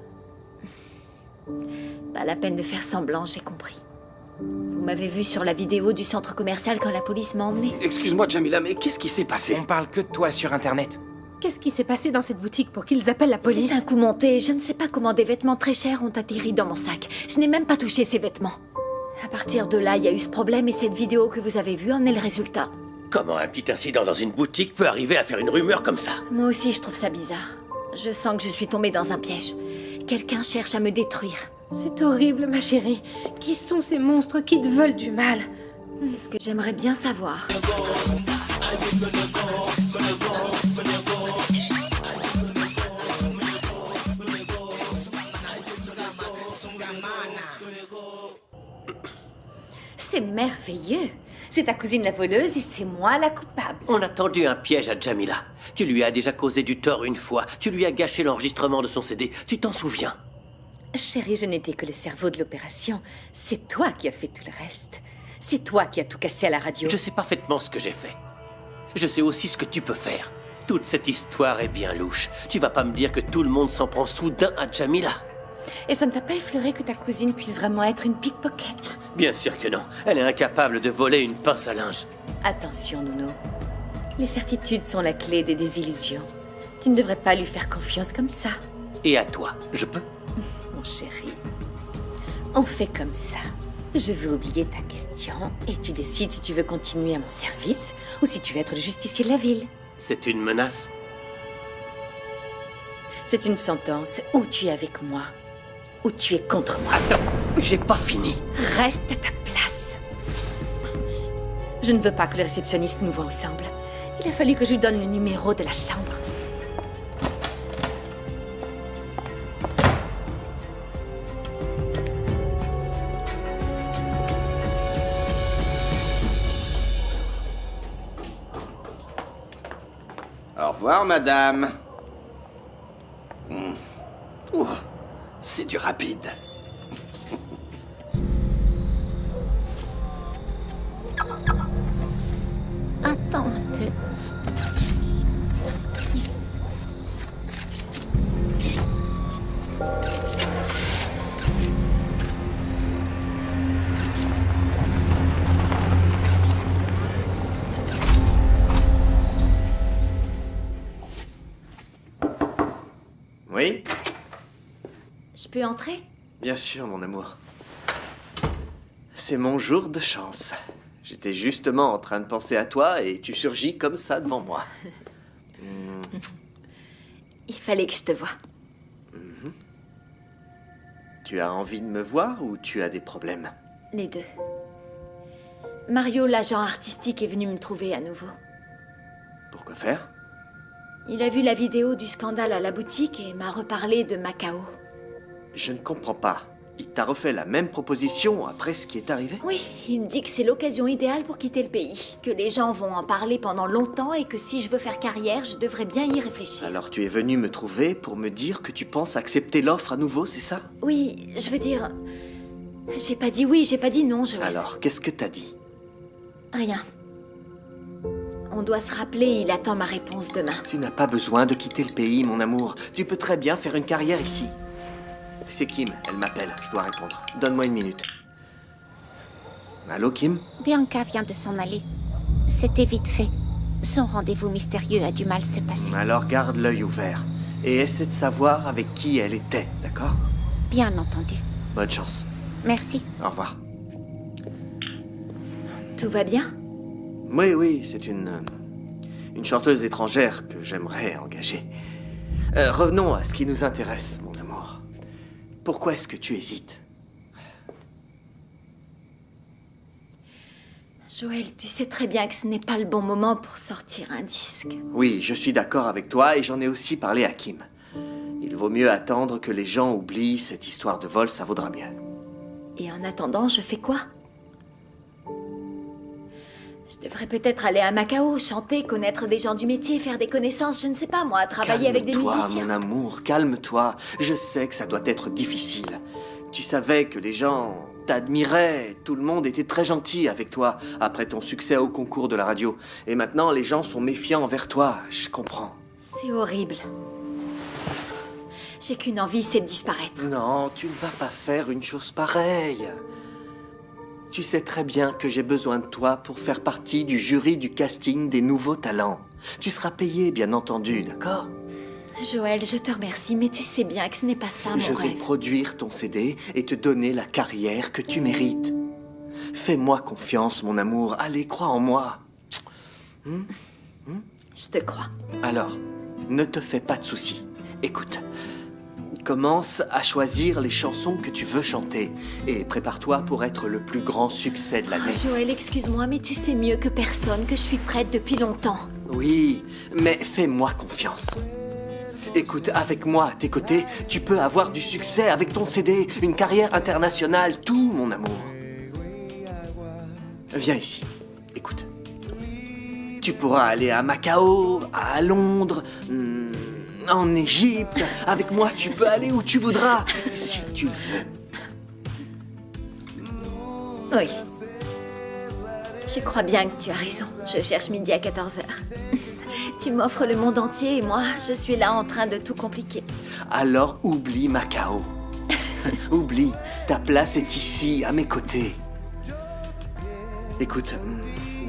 Pas la peine de faire semblant, j'ai compris. Vous m'avez vu sur la vidéo du centre commercial quand la police m'a emmené. Excuse-moi, Jamila, mais qu'est-ce qui s'est passé? On parle que de toi sur Internet. Qu'est-ce qui s'est passé dans cette boutique pour qu'ils appellent la police? C'est un coup monté. Je ne sais pas comment des vêtements très chers ont atterri dans mon sac. Je n'ai même pas touché ces vêtements. À partir de là, il y a eu ce problème et cette vidéo que vous avez vue en est le résultat. Comment un petit incident dans une boutique peut arriver à faire une rumeur comme ça? Moi aussi, je trouve ça bizarre. Je sens que je suis tombée dans un piège. Quelqu'un cherche à me détruire. C'est horrible, ma chérie. Qui sont ces monstres qui te veulent du mal? C'est ce que j'aimerais bien savoir. C'est merveilleux. C'est ta cousine la voleuse et c'est moi la coupable. On a tendu un piège à Jamila. Tu lui as déjà causé du tort une fois. Tu lui as gâché l'enregistrement de son CD. Tu t'en souviens? Chérie, je n'étais que le cerveau de l'opération. C'est toi qui as fait tout le reste. C'est toi qui as tout cassé à la radio. Je sais parfaitement ce que j'ai fait. Je sais aussi ce que tu peux faire. Toute cette histoire est bien louche. Tu vas pas me dire que tout le monde s'en prend soudain à Jamila. Et ça ne t'a pas effleuré que ta cousine puisse vraiment être une pickpocket? Bien sûr que non. Elle est incapable de voler une pince à linge. Attention, Nuno. Les certitudes sont la clé des désillusions. Tu ne devrais pas lui faire confiance comme ça. Et à toi, je peux? Mon chéri, on fait comme ça. Je veux oublier ta question et tu décides si tu veux continuer à mon service ou si tu veux être le justicier de la ville. C'est une menace? C'est une sentence. Ou tu es avec moi, ou tu es contre moi. Attends, j'ai pas fini. Reste à ta place. Je ne veux pas que le réceptionniste nous voit ensemble. Il a fallu que je lui donne le numéro de la chambre. Au revoir, madame. Ouh, c'est du rapide. Attends un peu. Oui? Je peux entrer? Bien sûr, mon amour. C'est mon jour de chance. J'étais justement en train de penser à toi et tu surgis comme ça devant moi. Il fallait que je te voie. Tu as envie de me voir ou tu as des problèmes? Les deux. Mario, l'agent artistique, est venu me trouver à nouveau. Pourquoi faire? Il a vu la vidéo du scandale à la boutique et m'a reparlé de Macao. Je ne comprends pas. Il t'a refait la même proposition après ce qui est arrivé? Oui, il me dit que c'est l'occasion idéale pour quitter le pays, que les gens vont en parler pendant longtemps et que si je veux faire carrière, je devrais bien y réfléchir. Alors tu es venu me trouver pour me dire que tu penses accepter l'offre à nouveau, c'est ça? Oui, je veux dire... J'ai pas dit oui, j'ai pas dit non, Joël. Alors, qu'est-ce que t'as dit? Rien. On doit se rappeler, il attend ma réponse demain. Tu n'as pas besoin de quitter le pays, mon amour. Tu peux très bien faire une carrière ici. C'est Kim, elle m'appelle, je dois répondre. Donne-moi 1 minute. Allô, Kim? Bianca vient de s'en aller. C'était vite fait. Son rendez-vous mystérieux a du mal se passer. Alors garde l'œil ouvert. Et essaie de savoir avec qui elle était, d'accord? Bien entendu. Bonne chance. Merci. Au revoir. Tout va bien? Oui, c'est une chanteuse étrangère que j'aimerais engager. Revenons à ce qui nous intéresse, mon amour. Pourquoi est-ce que tu hésites? Joël, tu sais très bien que ce n'est pas le bon moment pour sortir un disque. Oui, je suis d'accord avec toi et j'en ai aussi parlé à Kim. Il vaut mieux attendre que les gens oublient cette histoire de vol, ça vaudra mieux. Et en attendant, je fais quoi? Je devrais peut-être aller à Macao, chanter, connaître des gens du métier, faire des connaissances, je ne sais pas moi, travailler avec des musiciens. Calme-toi, mon amour, calme-toi. Je sais que ça doit être difficile. Tu savais que les gens t'admiraient, tout le monde était très gentil avec toi après ton succès au concours de la radio. Et maintenant, les gens sont méfiants envers toi, je comprends. C'est horrible. J'ai qu'une envie, c'est de disparaître. Non, tu ne vas pas faire une chose pareille. Tu sais très bien que j'ai besoin de toi pour faire partie du jury du casting des nouveaux talents. Tu seras payé, bien entendu, d'accord? Joël, je te remercie, mais tu sais bien que ce n'est pas ça, mon Je vais rêve. produire ton CD et te donner la carrière que tu mérites. Fais-moi confiance, mon amour. Allez, crois en moi. Je te crois. Alors, ne te fais pas de soucis. Écoute. Commence à choisir les chansons que tu veux chanter et prépare-toi pour être le plus grand succès de l'année. Joël, excuse-moi, mais tu sais mieux que personne que je suis prête depuis longtemps. Oui, mais fais-moi confiance. Écoute, avec moi à tes côtés, tu peux avoir du succès avec ton CD, une carrière internationale, tout, mon amour. Viens ici, écoute. Tu pourras aller à Macao, à Londres... en Égypte, avec moi tu peux aller où tu voudras, si tu le veux. Oui. Je crois bien que tu as raison. Je cherche midi à 14h. Tu m'offres le monde entier et moi, je suis là en train de tout compliquer. Alors oublie Macao. Oublie, ta place est ici, à mes côtés. Écoute,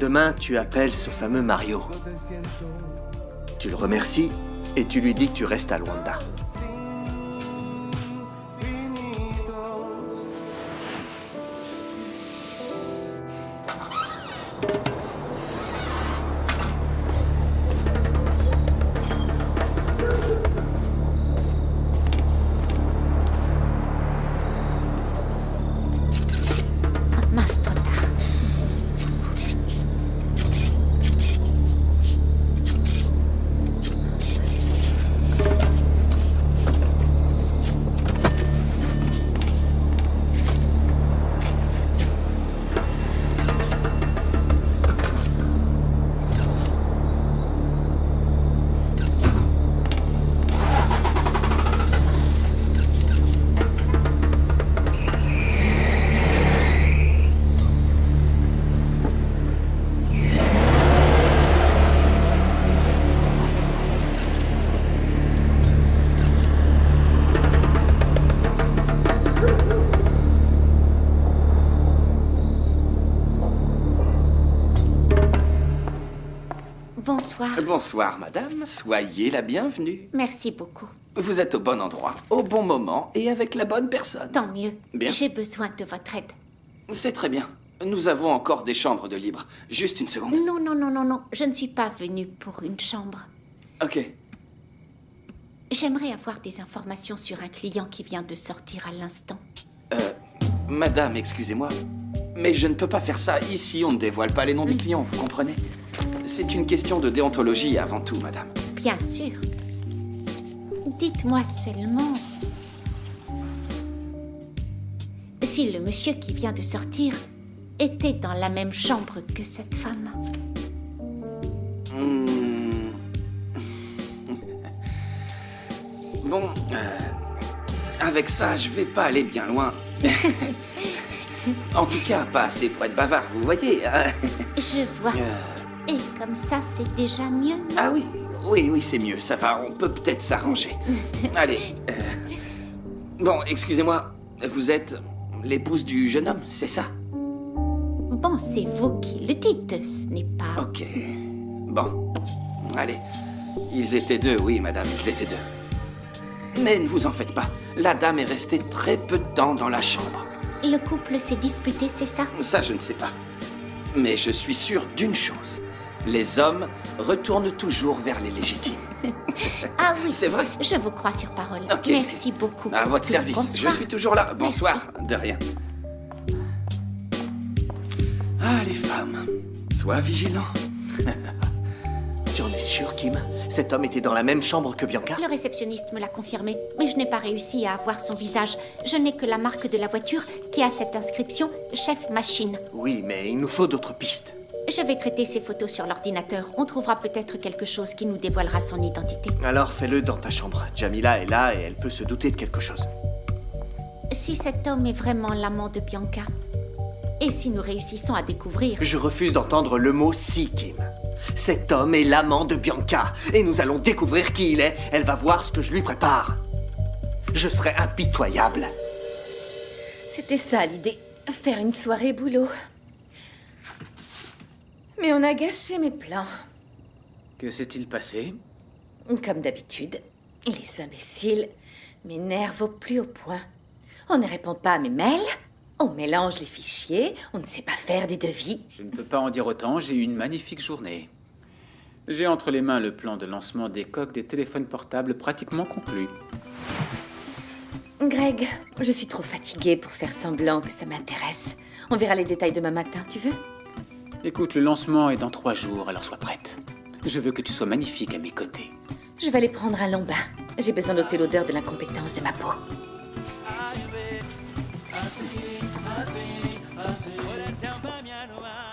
demain tu appelles ce fameux Mario. Tu le remercies et tu lui dis que tu restes à Luanda. Mince, trop tard. Bonsoir. Bonsoir, madame. Soyez la bienvenue. Merci beaucoup. Vous êtes au bon endroit, au bon moment et avec la bonne personne. Tant mieux. Bien. J'ai besoin de votre aide. C'est très bien. Nous avons encore des chambres de libre. Juste une seconde. Non, non, non, non, non. Je ne suis pas venue pour une chambre. Ok. J'aimerais avoir des informations sur un client qui vient de sortir à l'instant. Madame, excusez-moi, mais je ne peux pas faire ça. Ici, on ne dévoile pas les noms des clients, vous comprenez? C'est une question de déontologie avant tout, madame. Bien sûr. Dites-moi seulement... si le monsieur qui vient de sortir était dans la même chambre que cette femme. Bon, avec ça, je vais pas aller bien loin. En tout cas, pas assez pour être bavard, vous voyez. Hein. Je vois. Et comme ça, c'est déjà mieux. Non? Ah oui, oui, c'est mieux, ça va, on peut peut-être s'arranger. Allez. Bon, excusez-moi, vous êtes l'épouse du jeune homme, c'est ça? Bon, c'est vous qui le dites, ce n'est pas... Ok. Bon, allez. Ils étaient deux, oui, madame, ils étaient deux. Mais ne vous en faites pas, la dame est restée très peu de temps dans la chambre. Le couple s'est disputé, c'est ça? Ça, je ne sais pas. Mais je suis sûr d'une chose. Les hommes retournent toujours vers les légitimes. Ah oui, c'est vrai. Je vous crois sur parole. Ok. Merci beaucoup. À votre service, Bonsoir. je suis toujours là. Bonsoir, Merci. de rien. Ah, les femmes, sois vigilant. Tu en es sûr, Kim? Cet homme était dans la même chambre que Bianca? Le réceptionniste me l'a confirmé, mais je n'ai pas réussi à avoir son visage. Je n'ai que la marque de la voiture qui a cette inscription « Chef Machine ». Oui, mais il nous faut d'autres pistes. Je vais traiter ces photos sur l'ordinateur. On trouvera peut-être quelque chose qui nous dévoilera son identité. Alors fais-le dans ta chambre. Jamila est là et elle peut se douter de quelque chose. Si cet homme est vraiment l'amant de Bianca, et si nous réussissons à découvrir... Je refuse d'entendre le mot « si », Kim. Cet homme est l'amant de Bianca, et nous allons découvrir qui il est. Elle va voir ce que je lui prépare. Je serai impitoyable. C'était ça l'idée, faire une soirée boulot. Mais on a gâché mes plans. Que s'est-il passé? Comme d'habitude, les imbéciles m'énervent au plus haut point. On ne répond pas à mes mails, on mélange les fichiers, on ne sait pas faire des devis. Je ne peux pas en dire autant, j'ai eu une magnifique journée. J'ai entre les mains le plan de lancement des coques des téléphones portables pratiquement conclu. Greg, je suis trop fatiguée pour faire semblant que ça m'intéresse. On verra les détails demain matin, tu veux? Écoute, le lancement est dans 3 jours, alors sois prête. Je veux que tu sois magnifique à mes côtés. Je vais aller prendre un long bain. J'ai besoin d'ôter l'odeur de l'incompétence de ma peau.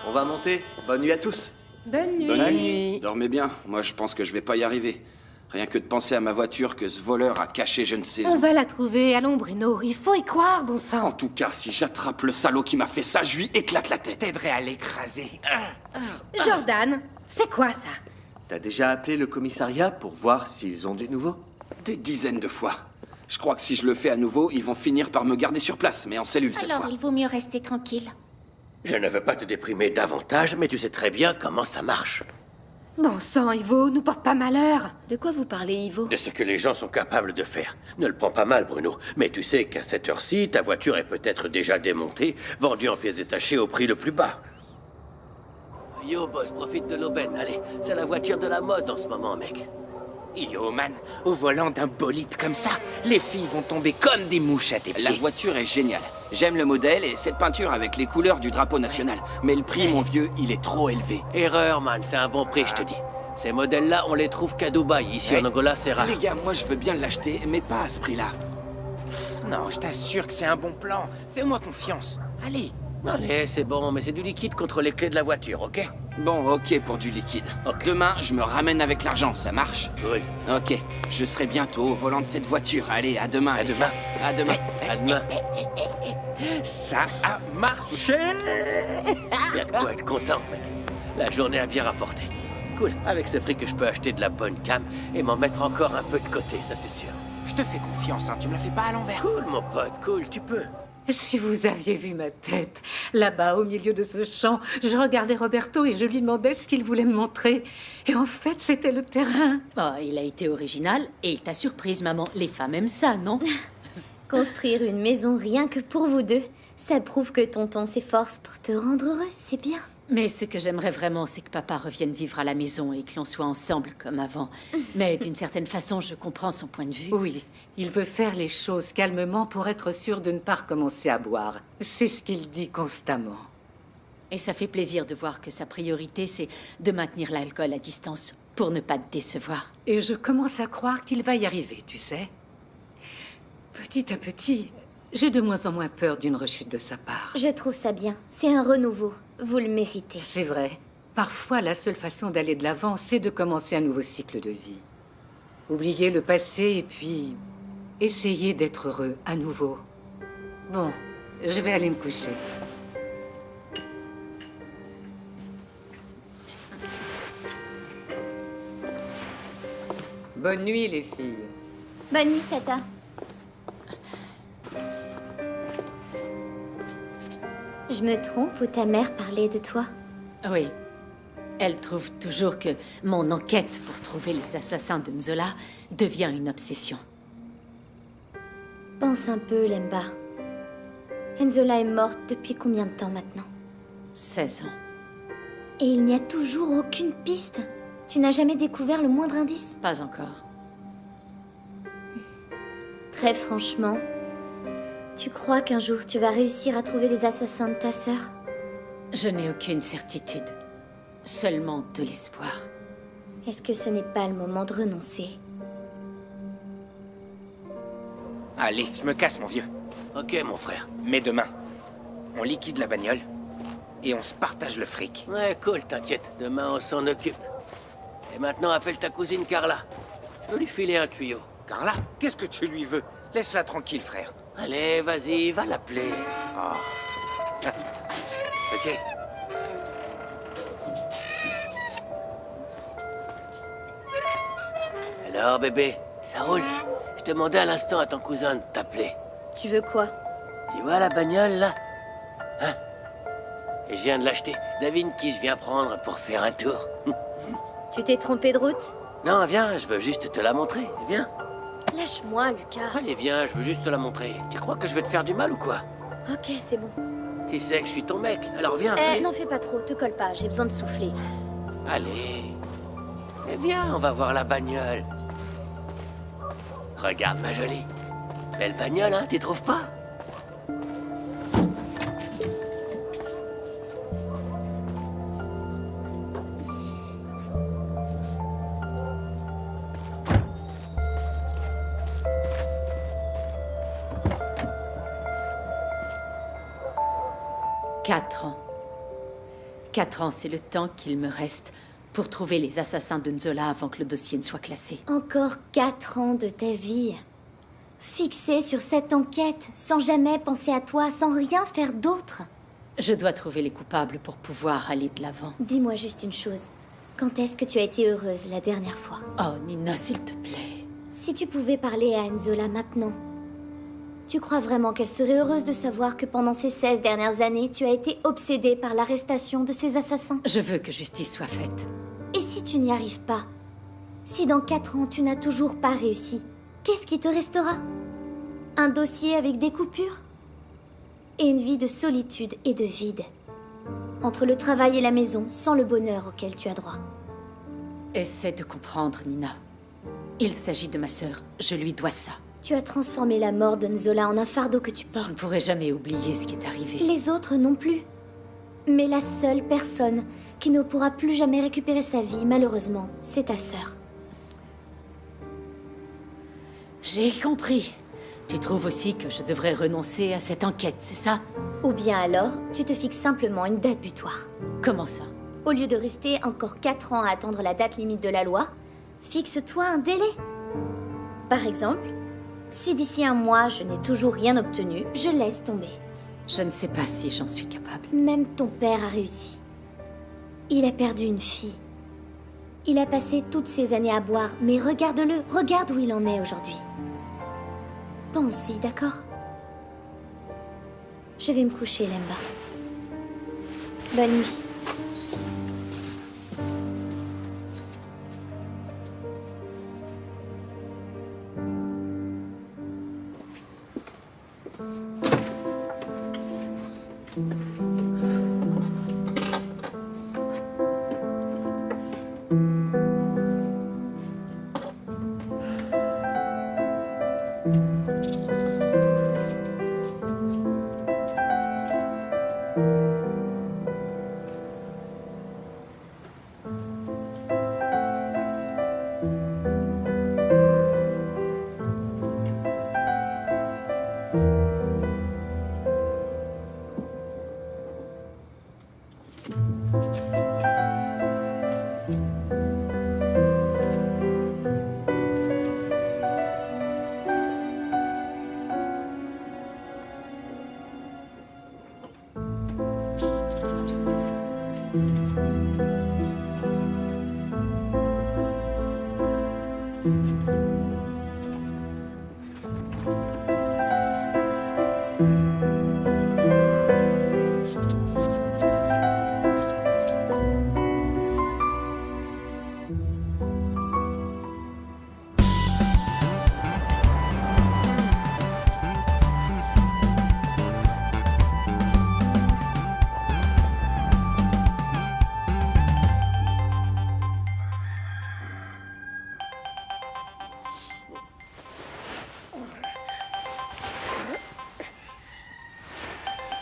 On va monter. Bonne nuit à tous. Bonne nuit. Bonne nuit. Dormez bien, moi je pense que je vais pas y arriver. Rien que de penser à ma voiture que ce voleur a caché je ne sais On où. va la trouver, allons Bruno, il faut y croire, bon En sang. tout cas, si j'attrape le salaud qui m'a fait ça, je lui éclate la tête. T'aiderais à l'écraser. Jordan, c'est quoi ça? T'as déjà appelé le commissariat pour voir s'ils ont du nouveau? Des dizaines de fois. Je crois que si je le fais à nouveau, ils vont finir par me garder sur place, mais en cellule cette Alors, fois. il vaut mieux rester tranquille. Je ne veux pas te déprimer davantage, mais tu sais très bien comment ça marche. Bon sang, Ivo, nous porte pas malheur. De quoi vous parlez, Ivo? De ce que les gens sont capables de faire. Ne le prends pas mal, Bruno. Mais tu sais qu'à cette heure-ci, ta voiture est peut-être déjà démontée, vendue en pièces détachées au prix le plus bas. Yo, boss, profite de l'aubaine. Allez, c'est la voiture de la mode en ce moment, mec. Yo, man, au volant d'un bolide comme ça, les filles vont tomber comme des mouches à tes pieds. La voiture est géniale. J'aime le modèle et cette peinture avec les couleurs du drapeau national. Mais le prix, mon vieux, il est trop élevé. Erreur, man, c'est un bon prix, je te dis. Ces modèles-là, on les trouve qu'à Dubaï. Ici, en Angola, c'est rare. Les gars, moi je veux bien l'acheter, mais pas à ce prix-là. Non, je t'assure que c'est un bon plan. Fais-moi confiance. Allez. Allez, c'est bon, mais c'est du liquide contre les clés de la voiture, ok? Bon, ok pour du liquide. Ok. Demain, je me ramène avec l'argent, ça marche? Oui. Ok, je serai bientôt au volant de cette voiture. Allez, à demain. À demain. À demain. À demain. Ça a marché. Il y a de quoi être content, mec. La journée a bien rapporté. Cool. Avec ce fric, je peux acheter de la bonne cam et m'en mettre encore un peu de côté, ça c'est sûr. Je te fais confiance, hein, tu me la fais pas à l'envers. Cool, mon pote, cool, tu peux. Si vous aviez vu ma tête, là-bas, au milieu de ce champ, je regardais Roberto et je lui demandais ce qu'il voulait me montrer. Et en fait, c'était le terrain. Oh, il a été original et il t'a surprise, maman. Les femmes aiment ça, non? Construire une maison rien que pour vous deux, ça prouve que tonton s'efforce pour te rendre heureuse, c'est bien. Mais ce que j'aimerais vraiment, c'est que papa revienne vivre à la maison et que l'on soit ensemble comme avant. Mais d'une certaine façon, je comprends son point de vue. Oui, il veut faire les choses calmement pour être sûr de ne pas recommencer à boire. C'est ce qu'il dit constamment. Et ça fait plaisir de voir que sa priorité, c'est de maintenir l'alcool à distance pour ne pas te décevoir. Et je commence à croire qu'il va y arriver, tu sais. Petit à petit, J'ai de moins en moins peur d'une rechute de sa part. Je trouve ça bien. C'est un renouveau. Vous le méritez. C'est vrai. Parfois, la seule façon d'aller de l'avant, c'est de commencer un nouveau cycle de vie. Oublier le passé et puis essayer d'être heureux à nouveau. Bon, je vais aller me coucher. Bonne nuit, les filles. Bonne nuit, Tata. Je me trompe ou ta mère parlait de toi? Oui. Elle trouve toujours que mon enquête pour trouver les assassins de Nzola devient une obsession. Pense un peu, Lemba. Nzola est morte depuis combien de temps maintenant? 16 ans. Et il n'y a toujours aucune piste? Tu n'as jamais découvert le moindre indice? Pas encore. Très franchement, tu crois qu'un jour tu vas réussir à trouver les assassins de ta sœur? Je n'ai aucune certitude. Seulement de l'espoir. Est-ce que ce n'est pas le moment de renoncer? Allez, je me casse, mon vieux. Ok, mon frère. Mais demain, on liquide la bagnole et on se partage le fric. Ouais, cool, t'inquiète. Demain, on s'en occupe. Et maintenant, appelle ta cousine Carla. Je peux lui filer un tuyau. Carla, qu'est-ce que tu lui veux? Laisse-la tranquille, frère. Allez, vas-y, va l'appeler. Oh. Ok. Alors, bébé, ça roule? Je demandais à l'instant à ton cousin de t'appeler. Tu veux quoi? Tu vois la bagnole, là? Hein? Et je viens de l'acheter. Devine qui je viens prendre pour faire un tour. Tu t'es trompé de route? Non, viens, je veux juste te la montrer. Viens. Lâche-moi, Lucas. Allez, viens, je veux juste te la montrer. Tu crois que je vais te faire du mal ou quoi? Ok, c'est bon. Tu sais que je suis ton mec, alors viens. Eh, allez. n'en fais pas trop, te colle pas, j'ai besoin de souffler. Allez. Et viens, on va voir la bagnole. Regarde, ma jolie. Belle bagnole, hein, t'y trouves pas? Quatre ans. 4 ans, c'est le temps qu'il me reste pour trouver les assassins de Nzola avant que le dossier ne soit classé. Encore 4 ans de ta vie. Fixé sur cette enquête, sans jamais penser à toi, sans rien faire d'autre. Je dois trouver les coupables pour pouvoir aller de l'avant. Dis-moi juste une chose. Quand est-ce que tu as été heureuse la dernière fois? Oh, Nina, s'il te plaît. Si tu pouvais parler à Nzola maintenant, tu crois vraiment qu'elle serait heureuse de savoir que pendant ces 16 dernières années, tu as été obsédée par l'arrestation de ces assassins? Je veux que justice soit faite. Et si tu n'y arrives pas? Si dans 4 ans, tu n'as toujours pas réussi, qu'est-ce qui te restera? Un dossier avec des coupures? Et une vie de solitude et de vide. Entre le travail et la maison, sans le bonheur auquel tu as droit. Essaie de comprendre, Nina. Il s'agit de ma sœur. Je lui dois ça. Tu as transformé la mort de Nzola en un fardeau que tu Je portes. ne pourrai jamais oublier ce qui est arrivé. Les autres non plus. Mais la seule personne qui ne pourra plus jamais récupérer sa vie, malheureusement, c'est ta sœur. J'ai compris. Tu trouves aussi que je devrais renoncer à cette enquête, c'est ça? Ou bien alors, tu te fixes simplement une date butoir. Comment ça? Au lieu de rester encore 4 ans à attendre la date limite de la loi, fixe-toi un délai. Par exemple, si d'ici 1 mois je n'ai toujours rien obtenu, je laisse tomber. Je ne sais pas si j'en suis capable. Même ton père a réussi. Il a perdu une fille. Il a passé toutes ces années à boire, mais regarde-le, regarde où il en est aujourd'hui. Pense-y, d'accord? Je vais me coucher, Lemba. Bonne nuit.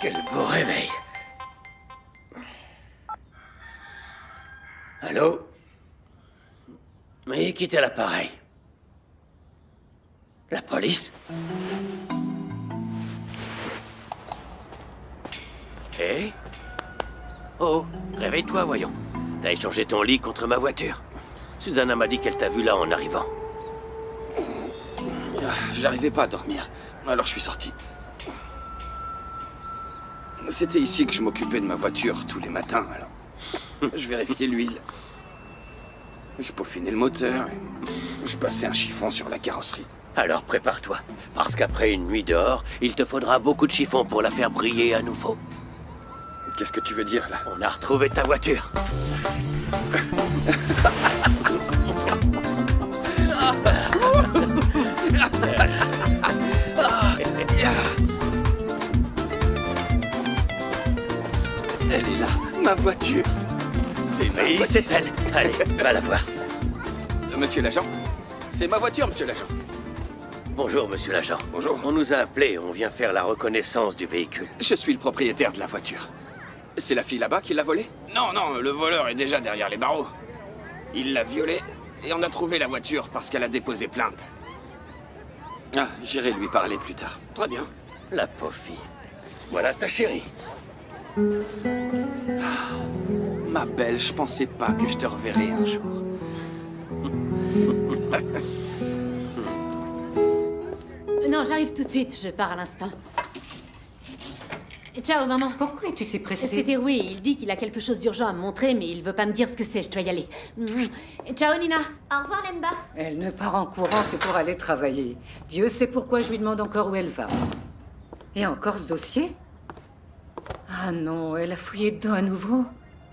Quel beau réveil. Allô? Oui, quittez l'appareil. La police? Eh? Oh, réveille-toi, voyons. T'as échangé ton lit contre ma voiture. Susanna m'a dit qu'elle t'a vu là en arrivant. J'arrivais pas à dormir, alors je suis sorti. C'était ici que je m'occupais de ma voiture tous les matins, alors je vérifiais l'huile. Je peaufinais le moteur et je passais un chiffon sur la carrosserie. Alors prépare-toi, parce qu'après une nuit dehors, il te faudra beaucoup de chiffons pour la faire briller à nouveau. Qu'est-ce que tu veux dire, là? On a retrouvé ta voiture. Elle est là, ma voiture. C'est ma voiture. C'est elle. Allez, va la voir. Monsieur l'agent? C'est ma voiture, monsieur l'agent. Bonjour, monsieur l'agent. Bonjour. On nous a appelés, on vient faire la reconnaissance du véhicule. Je suis le propriétaire de la voiture. C'est la fille là-bas qui l'a volée? Non, non, le voleur est déjà derrière les barreaux. Il l'a violée et on a trouvé la voiture parce qu'elle a déposé plainte. Ah, j'irai lui parler plus tard. Très bien. La pauvre fille. Voilà ta chérie. Ma belle, je pensais pas que je te reverrais un jour. Non, j'arrive tout de suite, je pars à l'instant. Ciao, maman. Pourquoi es-tu si pressée? C'était Rui, il dit qu'il a quelque chose d'urgent à me montrer, mais il veut pas me dire ce que c'est, je dois y aller. Ciao, Nina. Au revoir, Lemba. Elle ne part en courant que pour aller travailler. Dieu sait pourquoi je lui demande encore où elle va. Et encore ce dossier? Ah non, elle a fouillé dedans à nouveau?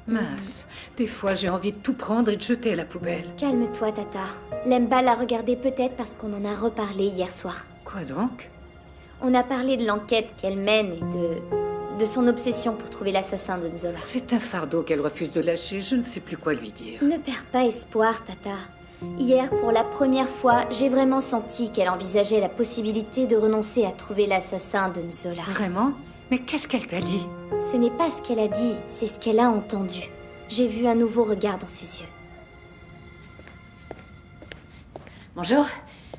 Mince, des fois j'ai envie de tout prendre et de jeter à la poubelle. Calme-toi, Tata. Lemba l'a regardé peut-être parce qu'on en a reparlé hier soir. Quoi donc? On a parlé de l'enquête qu'elle mène et de son obsession pour trouver l'assassin de Nzola. C'est un fardeau qu'elle refuse de lâcher, je ne sais plus quoi lui dire. Ne perds pas espoir, Tata. Hier, pour la première fois, j'ai vraiment senti qu'elle envisageait la possibilité de renoncer à trouver l'assassin de Nzola. Vraiment? Mais qu'est-ce qu'elle t'a dit? Ce n'est pas ce qu'elle a dit, c'est ce qu'elle a entendu. J'ai vu un nouveau regard dans ses yeux. Bonjour.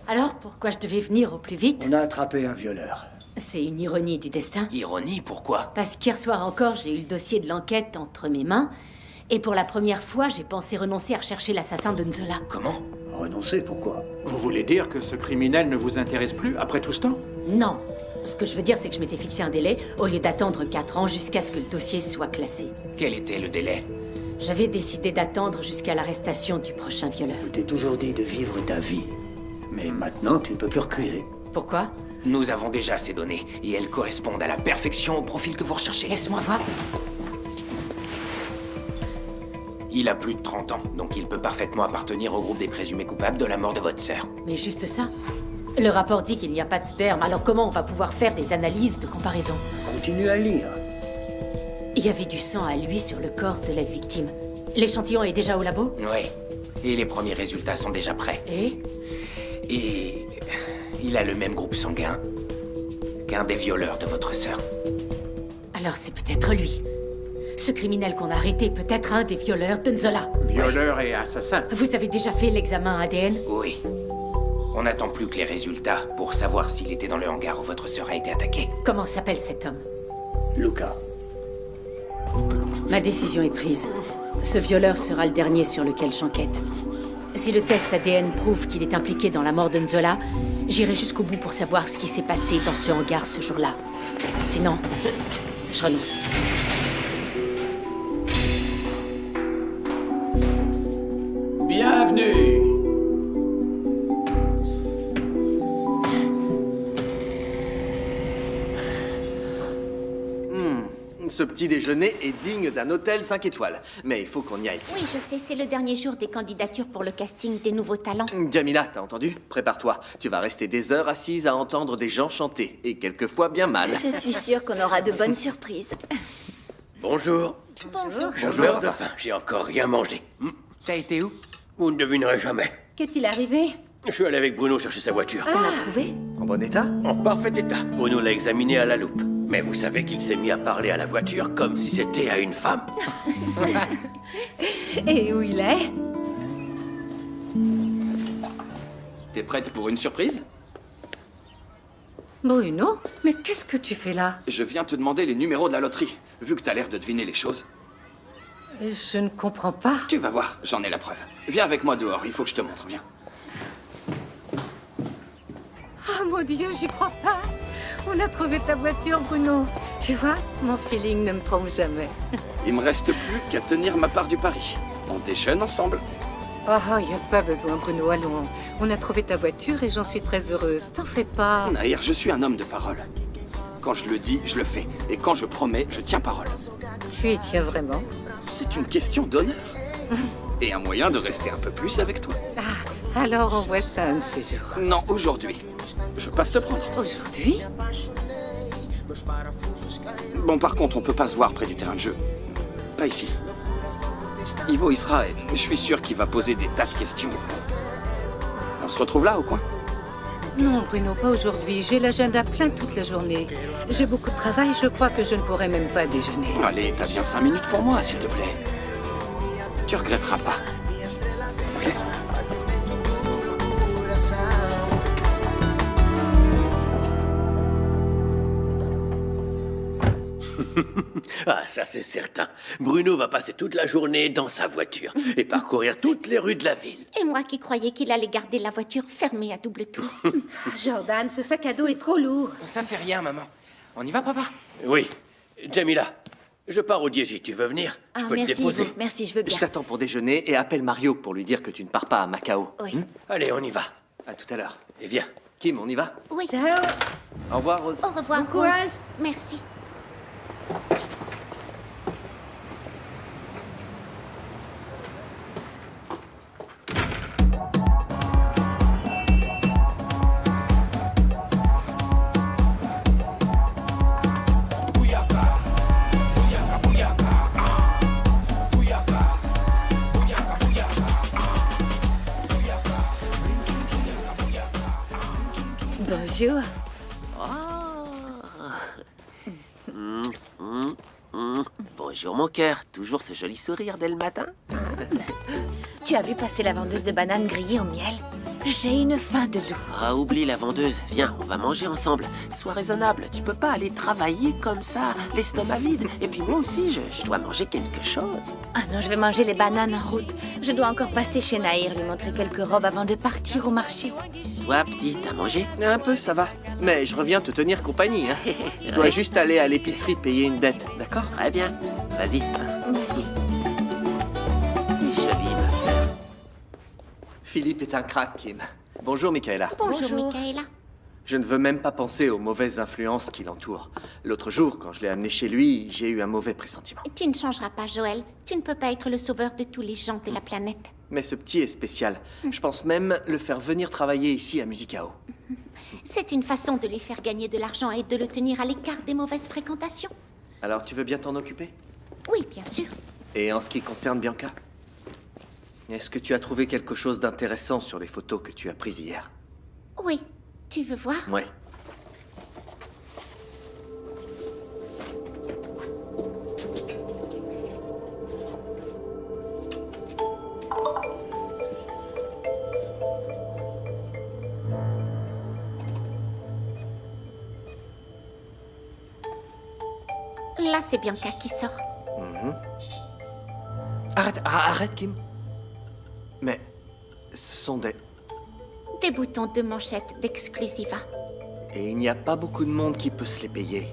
Alors, pourquoi je devais venir au plus vite? On a attrapé un violeur. C'est une ironie du destin. Ironie, pourquoi? Parce qu'hier soir encore, j'ai eu le dossier de l'enquête entre mes mains. Et pour la première fois, j'ai pensé renoncer à rechercher l'assassin de Nzola. Comment? Renoncer, pourquoi? Vous voulez dire que ce criminel ne vous intéresse plus après tout ce temps? Non. Ce que je veux dire, c'est que je m'étais fixé un délai au lieu d'attendre 4 ans jusqu'à ce que le dossier soit classé. Quel était le délai? J'avais décidé d'attendre jusqu'à l'arrestation du prochain violeur. Je t'ai toujours dit de vivre ta vie. Mais maintenant, tu ne peux plus reculer. Pourquoi? Nous avons déjà ces données, et elles correspondent à la perfection au profil que vous recherchez. Laisse-moi voir. Il a plus de 30 ans, donc il peut parfaitement appartenir au groupe des présumés coupables de la mort de votre sœur. Mais juste ça? Le rapport dit qu'il n'y a pas de sperme, alors comment on va pouvoir faire des analyses de comparaison? Continue à lire. Il y avait du sang à lui sur le corps de la victime. L'échantillon est déjà au labo? Oui, et les premiers résultats sont déjà prêts. Et il a le même groupe sanguin qu'un des violeurs de votre sœur. Alors c'est peut-être lui. Ce criminel qu'on a arrêté est peut-être un des violeurs de Nzola. Violeur et assassin. Vous avez déjà fait l'examen ADN? Oui. On n'attend plus que les résultats pour savoir s'il était dans le hangar où votre sœur a été attaquée. Comment s'appelle cet homme? Luca. Ma décision est prise. Ce violeur sera le dernier sur lequel j'enquête. Si le test ADN prouve qu'il est impliqué dans la mort de Nzola, j'irai jusqu'au bout pour savoir ce qui s'est passé dans ce hangar ce jour-là. Sinon, je renonce. Bienvenue. Ce petit déjeuner est digne d'un hôtel 5 étoiles. Mais il faut qu'on y aille. Oui, je sais, c'est le dernier jour des candidatures pour le casting des nouveaux talents. Jamila, t'as entendu? Prépare-toi. Tu vas rester des heures assise à entendre des gens chanter. Et quelquefois bien mal. Je suis sûre qu'on aura de bonnes surprises. Bonjour. Bonjour. Je meurs de faim, j'ai encore rien mangé. T'as été où? Vous ne devinerez jamais. Qu'est-il arrivé? Je suis allé avec Bruno chercher sa voiture. On l'a trouvé? En bon état? En parfait état. Bruno l'a examiné à la loupe. Mais vous savez qu'il s'est mis à parler à la voiture comme si c'était à une femme. Et où il est? T'es prête pour une surprise? Bruno, mais qu'est-ce que tu fais là? Je viens te demander les numéros de la loterie, vu que t'as l'air de deviner les choses. Je ne comprends pas. Tu vas voir, j'en ai la preuve. Viens avec moi dehors, il faut que je te montre, viens. Oh mon Dieu, j'y crois pas. On a trouvé ta voiture, Bruno. Tu vois, mon feeling ne me trompe jamais. Il me reste plus qu'à tenir ma part du pari. On déjeune ensemble. Oh, il n'y a pas besoin, Bruno, allons. On a trouvé ta voiture et j'en suis très heureuse. T'en fais pas. Nahir, je suis un homme de parole. Quand je le dis, je le fais. Et quand je promets, je tiens parole. Tu y tiens vraiment? C'est une question d'honneur. Et un moyen de rester un peu plus avec toi. Ah, alors on voit ça un de ces jours. Non, aujourd'hui. Je passe te prendre. Aujourd'hui? Bon, par contre, on peut pas se voir près du terrain de jeu. Pas ici. Ivo y sera et je suis sûr qu'il va poser des tas de questions. On se retrouve là, au coin? Non, Bruno, pas aujourd'hui. J'ai l'agenda plein toute la journée. J'ai beaucoup de travail, je crois que je ne pourrai même pas déjeuner. Allez, t'as bien 5 minutes pour moi, s'il te plaît. Tu regretteras pas. Ok? Ah, ça c'est certain. Bruno va passer toute la journée dans sa voiture et parcourir toutes les rues de la ville. Et moi qui croyais qu'il allait garder la voiture fermée à double tour. Jordan, ce sac à dos est trop lourd. Ça fait rien, maman. On y va, papa? Oui. Jamila, je pars au Dieji. Tu veux venir? Je peux te merci, déposer. Ivo. Merci, je veux bien. Je t'attends pour déjeuner et appelle Mario pour lui dire que tu ne pars pas à Macao. Oui. Allez, on y va. À tout à l'heure. Et viens. Kim, on y va? Oui. Ciao. Au revoir, Rose. Au revoir, Bon courage. Rose. Merci. Bonjour. Bonjour, mon cœur. Toujours ce joli sourire dès le matin. Tu as vu passer la vendeuse de bananes grillées au miel? J'ai une faim de loup. Ah, oublie la vendeuse. Viens, on va manger ensemble. Sois raisonnable. Tu peux pas aller travailler comme ça, l'estomac vide. Et puis moi aussi, je dois manger quelque chose. Ah non, je vais manger les bananes en route. Je dois encore passer chez Nahir, lui montrer quelques robes avant de partir au marché. Toi, petit, t'as mangé? Un peu, ça va. Mais je reviens te tenir compagnie. Hein. Je dois juste aller à l'épicerie payer une dette, d'accord? Très bien. Vas-y. Merci. Jolie, ma fleur. Philippe est un crack, Kim. Bonjour, Michaela. Bonjour, Michaela. Je ne veux même pas penser aux mauvaises influences qui l'entourent. L'autre jour, quand je l'ai amené chez lui, j'ai eu un mauvais pressentiment. Tu ne changeras pas, Joël. Tu ne peux pas être le sauveur de tous les gens de la planète. Mais ce petit est spécial. Je pense même le faire venir travailler ici à Musicao. C'est une façon de lui faire gagner de l'argent et de le tenir à l'écart des mauvaises fréquentations. Alors tu veux bien t'en occuper? Oui, bien sûr. Et en ce qui concerne Bianca? Est-ce que tu as trouvé quelque chose d'intéressant sur les photos que tu as prises hier? Oui. Tu veux voir? Ouais. Là, c'est Bianca qui sort. Arrête, Kim. Mais ce sont des... Des boutons de manchette d'Exclusiva. Et il n'y a pas beaucoup de monde qui peut se les payer.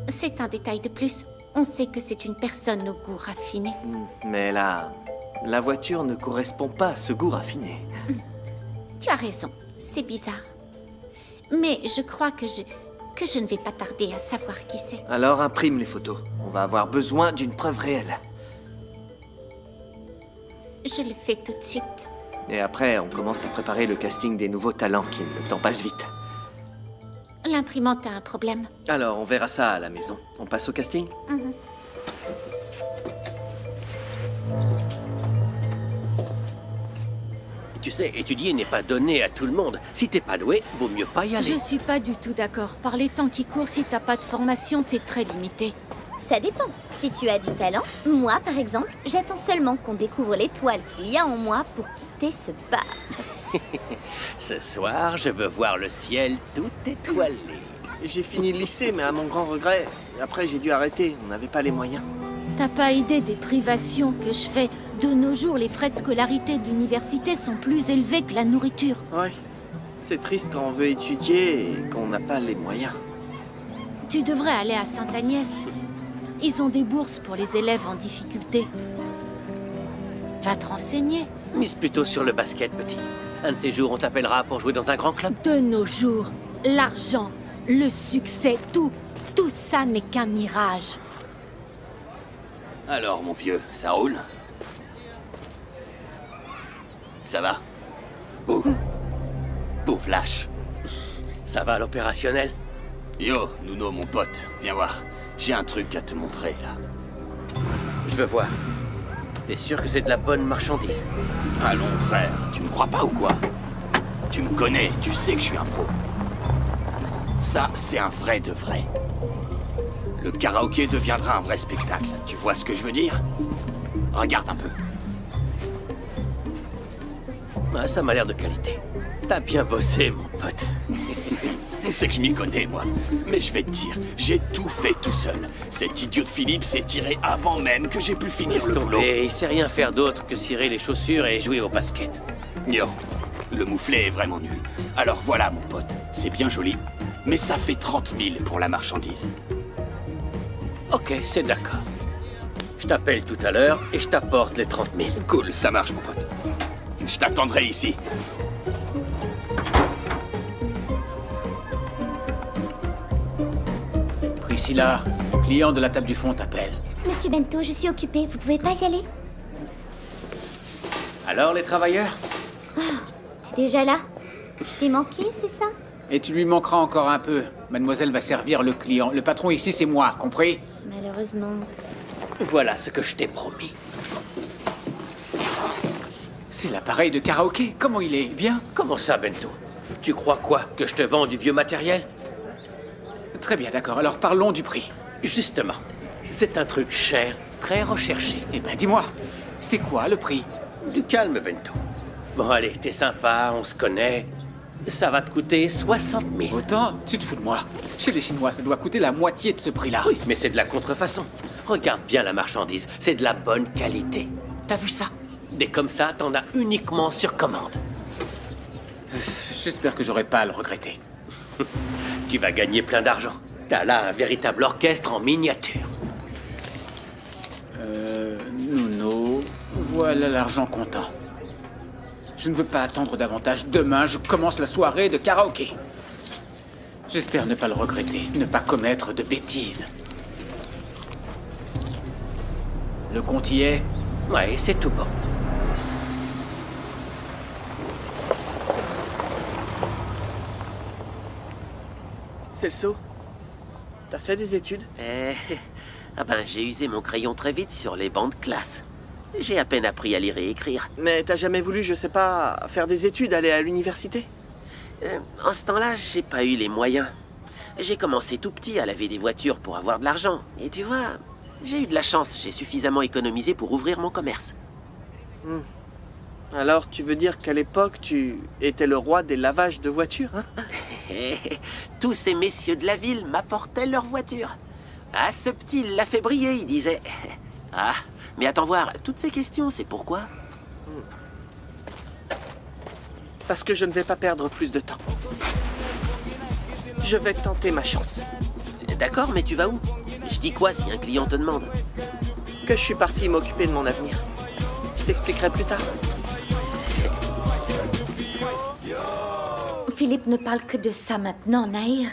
C'est un détail de plus. On sait que c'est une personne au goût raffiné. Mais la voiture ne correspond pas à ce goût raffiné. Tu as raison, c'est bizarre. Mais je crois que je ne vais pas tarder à savoir qui c'est. Alors imprime les photos. On va avoir besoin d'une preuve réelle. Je le fais tout de suite. Et après, on commence à préparer le casting des nouveaux talents, Kim. Le temps passe vite. L'imprimante a un problème. Alors, on verra ça à la maison. On passe au casting? Mhm. Tu sais, étudier n'est pas donné à tout le monde. Si t'es pas doué, vaut mieux pas y aller. Je suis pas du tout d'accord. Par les temps qui courent, si t'as pas de formation, t'es très limité. Ça dépend. Si tu as du talent, moi par exemple, j'attends seulement qu'on découvre l'étoile qu'il y a en moi pour quitter ce bar. Ce soir, je veux voir le ciel tout étoilé. J'ai fini le lycée, mais à mon grand regret, après j'ai dû arrêter. On n'avait pas les moyens. T'as pas idée des privations que je fais. De nos jours, les frais de scolarité de l'université sont plus élevés que la nourriture. Ouais. C'est triste quand on veut étudier et qu'on n'a pas les moyens. Tu devrais aller à Sainte-Agnès. Ils ont des bourses pour les élèves en difficulté. Va te renseigner. Mise plutôt sur le basket, petit. Un de ces jours, on t'appellera pour jouer dans un grand club. De nos jours, l'argent, le succès, tout ça n'est qu'un mirage. Alors, mon vieux, ça roule? Ça va? Bouh. Bouh, Flash. Ça va à l'opérationnel? Yo, Nuno, mon pote, viens voir. J'ai un truc à te montrer, là. Je veux voir. T'es sûr que c'est de la bonne marchandise? Allons, frère, tu me crois pas ou quoi? Tu me connais, tu sais que je suis un pro. Ça, c'est un vrai de vrai. Le karaoké deviendra un vrai spectacle. Tu vois ce que je veux dire? Regarde un peu. Ah, ça m'a l'air de qualité. T'as bien bossé, mon pote. C'est que je m'y connais, moi. Mais je vais te dire, j'ai tout fait tout seul. Cet idiot de Philippe s'est tiré avant même que j'ai pu finir le boulot. Il sait rien faire d'autre que cirer les chaussures et jouer au basket. Yo, le mouflet est vraiment nul. Alors voilà, mon pote, c'est bien joli, mais ça fait 30 000 pour la marchandise. Ok, c'est d'accord. Je t'appelle tout à l'heure et je t'apporte les 30 000. Cool, ça marche, mon pote. Je t'attendrai ici. Priscilla, client de la table du fond t'appelle. Monsieur Bento, je suis occupée, vous pouvez pas y aller? Alors, les travailleurs? T'es déjà là? Je t'ai manqué, c'est ça? Et tu lui manqueras encore un peu. Mademoiselle va servir le client. Le patron ici, c'est moi, compris? Malheureusement. Voilà ce que je t'ai promis. C'est l'appareil de karaoké. Comment il est? Bien? Comment ça, Bento? Tu crois quoi? Que je te vends du vieux matériel? Très bien, d'accord. Alors parlons du prix. Justement. C'est un truc cher, très recherché. Eh ben, dis-moi, c'est quoi le prix? Du calme, Bento. Bon, allez, t'es sympa, on se connaît. Ça va te coûter 60 000. Autant? Tu te fous de moi. Chez les Chinois, ça doit coûter la moitié de ce prix-là. Oui, mais c'est de la contrefaçon. Regarde bien la marchandise, c'est de la bonne qualité. T'as vu ça? Des comme ça, t'en as uniquement sur commande. J'espère que j'aurai pas à le regretter. Tu vas gagner plein d'argent. T'as là un véritable orchestre en miniature. Nuno, voilà l'argent comptant. Je ne veux pas attendre davantage. Demain, je commence la soirée de karaoké. J'espère ne pas le regretter, ne pas commettre de bêtises. Le compte y est? Ouais, c'est tout bon. Celso, t'as fait des études? Ah ben, j'ai usé mon crayon très vite sur les bancs de classe. J'ai à peine appris à lire et écrire. Mais t'as jamais voulu, je sais pas, faire des études, aller à l'université? En ce temps-là, j'ai pas eu les moyens. J'ai commencé tout petit à laver des voitures pour avoir de l'argent. Et tu vois, j'ai eu de la chance. J'ai suffisamment économisé pour ouvrir mon commerce. Alors, tu veux dire qu'à l'époque, tu étais le roi des lavages de voitures, hein? Tous ces messieurs de la ville m'apportaient leurs voitures. Ah, ce petit l'a fait briller, il disait. Ah, mais attends voir, toutes ces questions, c'est pourquoi? Parce que je ne vais pas perdre plus de temps. Je vais tenter ma chance. D'accord, mais tu vas où? Je dis quoi si un client te demande? Que je suis parti m'occuper de mon avenir. Je t'expliquerai plus tard. Philippe ne parle que de ça maintenant, Nahir.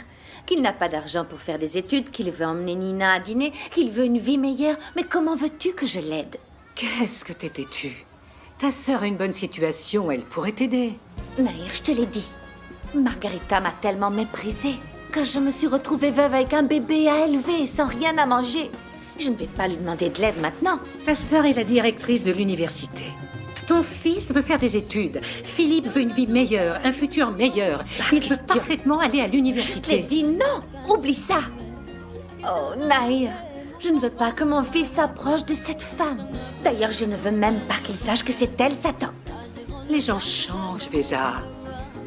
qu'il n'a pas d'argent pour faire des études, qu'il veut emmener Nina à dîner, qu'il veut une vie meilleure. Mais comment veux-tu que je l'aide? Qu'est-ce que t'es têtue? Ta sœur a une bonne situation, elle pourrait t'aider. Nahir, je te l'ai dit. Margarita m'a tellement méprisée que je me suis retrouvée veuve avec un bébé à élever sans rien à manger. Je ne vais pas lui demander de l'aide maintenant. Ta sœur est la directrice de l'université. Ton fils veut faire des études. Philippe veut une vie meilleure, un futur meilleur. Il peut parfaitement aller à l'université. Je te l'ai dit non. Oublie ça. Oh, Nahir, je ne veux pas que mon fils s'approche de cette femme. D'ailleurs, je ne veux même pas qu'il sache que c'est elle sa tante. Les gens changent, Vesa.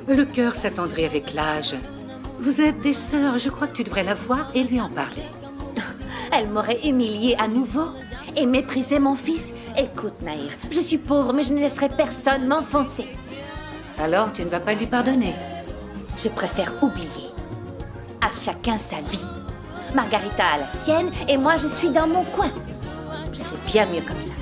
Le cœur s'attendrit avec l'âge. Vous êtes des sœurs, je crois que tu devrais la voir et lui en parler. Elle m'aurait humiliée à nouveau et méprisé mon fils. Écoute, Nahir, je suis pauvre, mais je ne laisserai personne m'enfoncer. Alors, tu ne vas pas lui pardonner? Je préfère oublier. À chacun sa vie. Margarita a la sienne et moi, je suis dans mon coin. C'est bien mieux comme ça.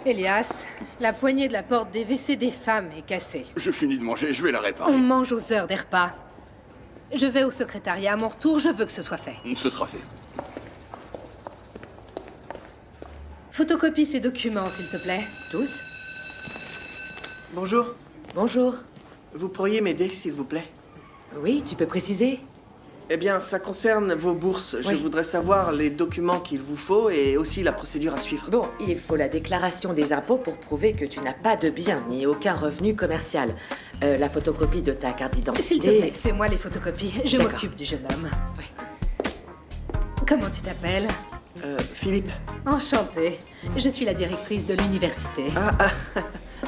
Elias, la poignée de la porte des WC des femmes est cassée. Je finis de manger, je vais la réparer. On mange aux heures des repas. Je vais au secrétariat. À mon retour, je veux que ce soit fait. Ce sera fait. Photocopie ces documents, s'il te plaît. Tous. Bonjour. Bonjour. Vous pourriez m'aider, s'il vous plaît? Oui, tu peux préciser? Eh bien, ça concerne vos bourses. Je voudrais savoir les documents qu'il vous faut et aussi la procédure à suivre. Bon, il faut la déclaration des impôts pour prouver que tu n'as pas de biens ni aucun revenu commercial. La photocopie de ta carte d'identité. S'il te plaît, fais-moi les photocopies. Je m'occupe du jeune homme. Comment tu t'appelles? Philippe. Enchantée. Je suis la directrice de l'université.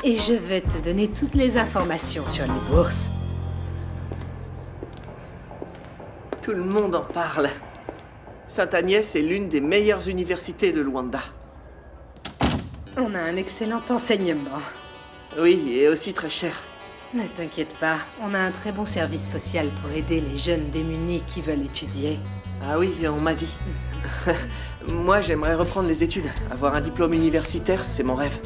Et je vais te donner toutes les informations sur les bourses. Tout le monde en parle. Sainte-Agnès est l'une des meilleures universités de Luanda. On a un excellent enseignement. Oui, et aussi très cher. Ne t'inquiète pas, on a un très bon service social pour aider les jeunes démunis qui veulent étudier. Ah oui, on m'a dit. Moi, j'aimerais reprendre les études. Avoir un diplôme universitaire, c'est mon rêve.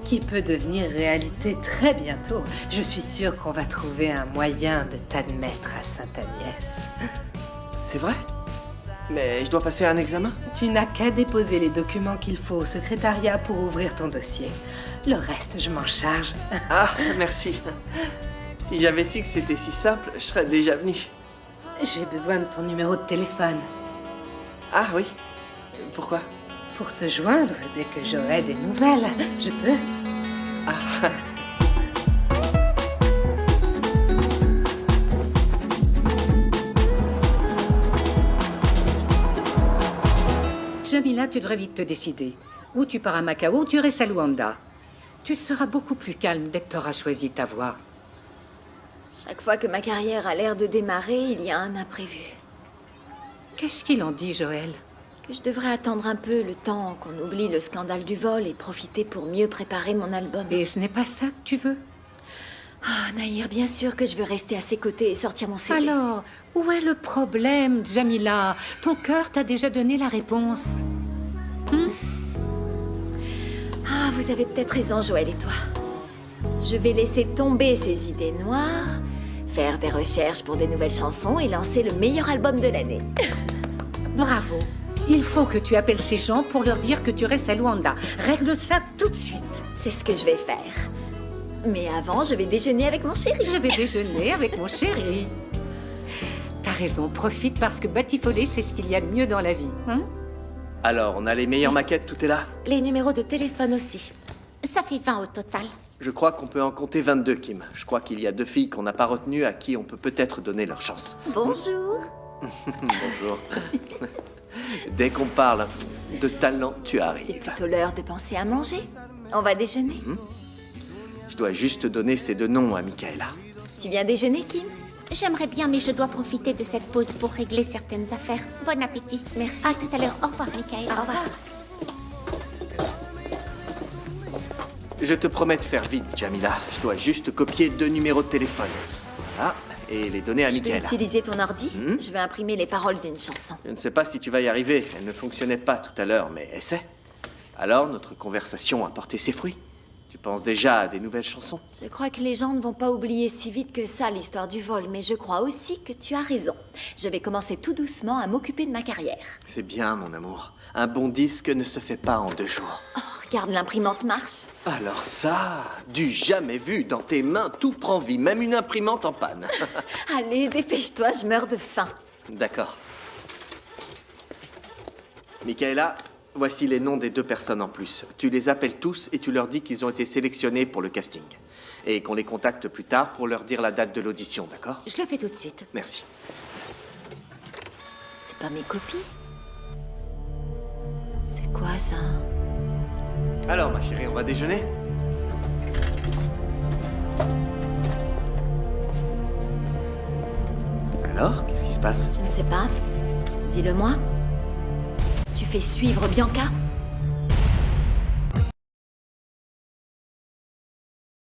Qui peut devenir réalité très bientôt. Je suis sûre qu'on va trouver un moyen de t'admettre à Sainte-Agnès. C'est vrai? Mais je dois passer un examen? Tu n'as qu'à déposer les documents qu'il faut au secrétariat pour ouvrir ton dossier. Le reste, je m'en charge. Ah, merci. Si j'avais su que c'était si simple, je serais déjà venu. J'ai besoin de ton numéro de téléphone. Ah oui? Pourquoi? Pour te joindre dès que j'aurai des nouvelles. Je peux. Ah. Jamila, tu devrais vite te décider. Ou tu pars à Macao, ou tu restes à Luanda. Tu seras beaucoup plus calme dès que tu auras choisi ta voie. Chaque fois que ma carrière a l'air de démarrer, il y a un imprévu. Qu'est-ce qu'il en dit, Joël? Que je devrais attendre un peu le temps qu'on oublie le scandale du vol et profiter pour mieux préparer mon album. Et ce n'est pas ça que tu veux? Ah, Nahir, bien sûr que je veux rester à ses côtés et sortir mon CV. Alors, où est le problème, Jamila? Ton cœur t'a déjà donné la réponse. Ah, vous avez peut-être raison, Joël et toi. Je vais laisser tomber ces idées noires, faire des recherches pour des nouvelles chansons et lancer le meilleur album de l'année. Bravo. Il faut que tu appelles ces gens pour leur dire que tu restes à Luanda. Règle ça tout de suite. C'est ce que je vais faire. Mais avant, je vais déjeuner avec mon chéri. Je vais déjeuner avec mon chéri. T'as raison, profite parce que batifoler, c'est ce qu'il y a de mieux dans la vie. Alors, on a les meilleures maquettes, tout est là? Les numéros de téléphone aussi. Ça fait 20 au total. Je crois qu'on peut en compter 22, Kim. Je crois qu'il y a 2 filles qu'on n'a pas retenues à qui on peut peut-être donner leur chance. Bonjour. Bonjour. Dès qu'on parle de talent, tu arrives. C'est plutôt l'heure de penser à manger. On va déjeuner. Je dois juste donner ces 2 noms à Michaela. Tu viens déjeuner, Kim? J'aimerais bien, mais je dois profiter de cette pause pour régler certaines affaires. Bon appétit. Merci. À tout à l'heure. Au revoir, Michaela. Au revoir. Je te promets de faire vite, Jamila. Je dois juste copier 2 numéros de téléphone. Ah, et les donner à Je peux Michaela. utiliser ton ordi? Je vais imprimer les paroles d'une chanson. Je ne sais pas si tu vas y arriver. Elle ne fonctionnait pas tout à l'heure, mais essaie. Alors, notre conversation a porté ses fruits. Tu penses déjà à des nouvelles chansons? Je crois que les gens ne vont pas oublier si vite que ça l'histoire du vol, mais je crois aussi que tu as raison. Je vais commencer tout doucement à m'occuper de ma carrière. C'est bien, mon amour. Un bon disque ne se fait pas en 2 jours. Oh, regarde, l'imprimante marche. Alors ça, du jamais vu. Dans tes mains, tout prend vie, même une imprimante en panne. Allez, dépêche-toi, je meurs de faim. D'accord. Michaela, voici les noms des 2 personnes en plus. Tu les appelles tous et tu leur dis qu'ils ont été sélectionnés pour le casting. Et qu'on les contacte plus tard pour leur dire la date de l'audition, d'accord? Je le fais tout de suite. Merci. C'est pas mes copies? C'est quoi ça? Alors, ma chérie, on va déjeuner? Alors, qu'est-ce qui se passe? Je ne sais pas. Dis-le-moi. Tu fais suivre Bianca?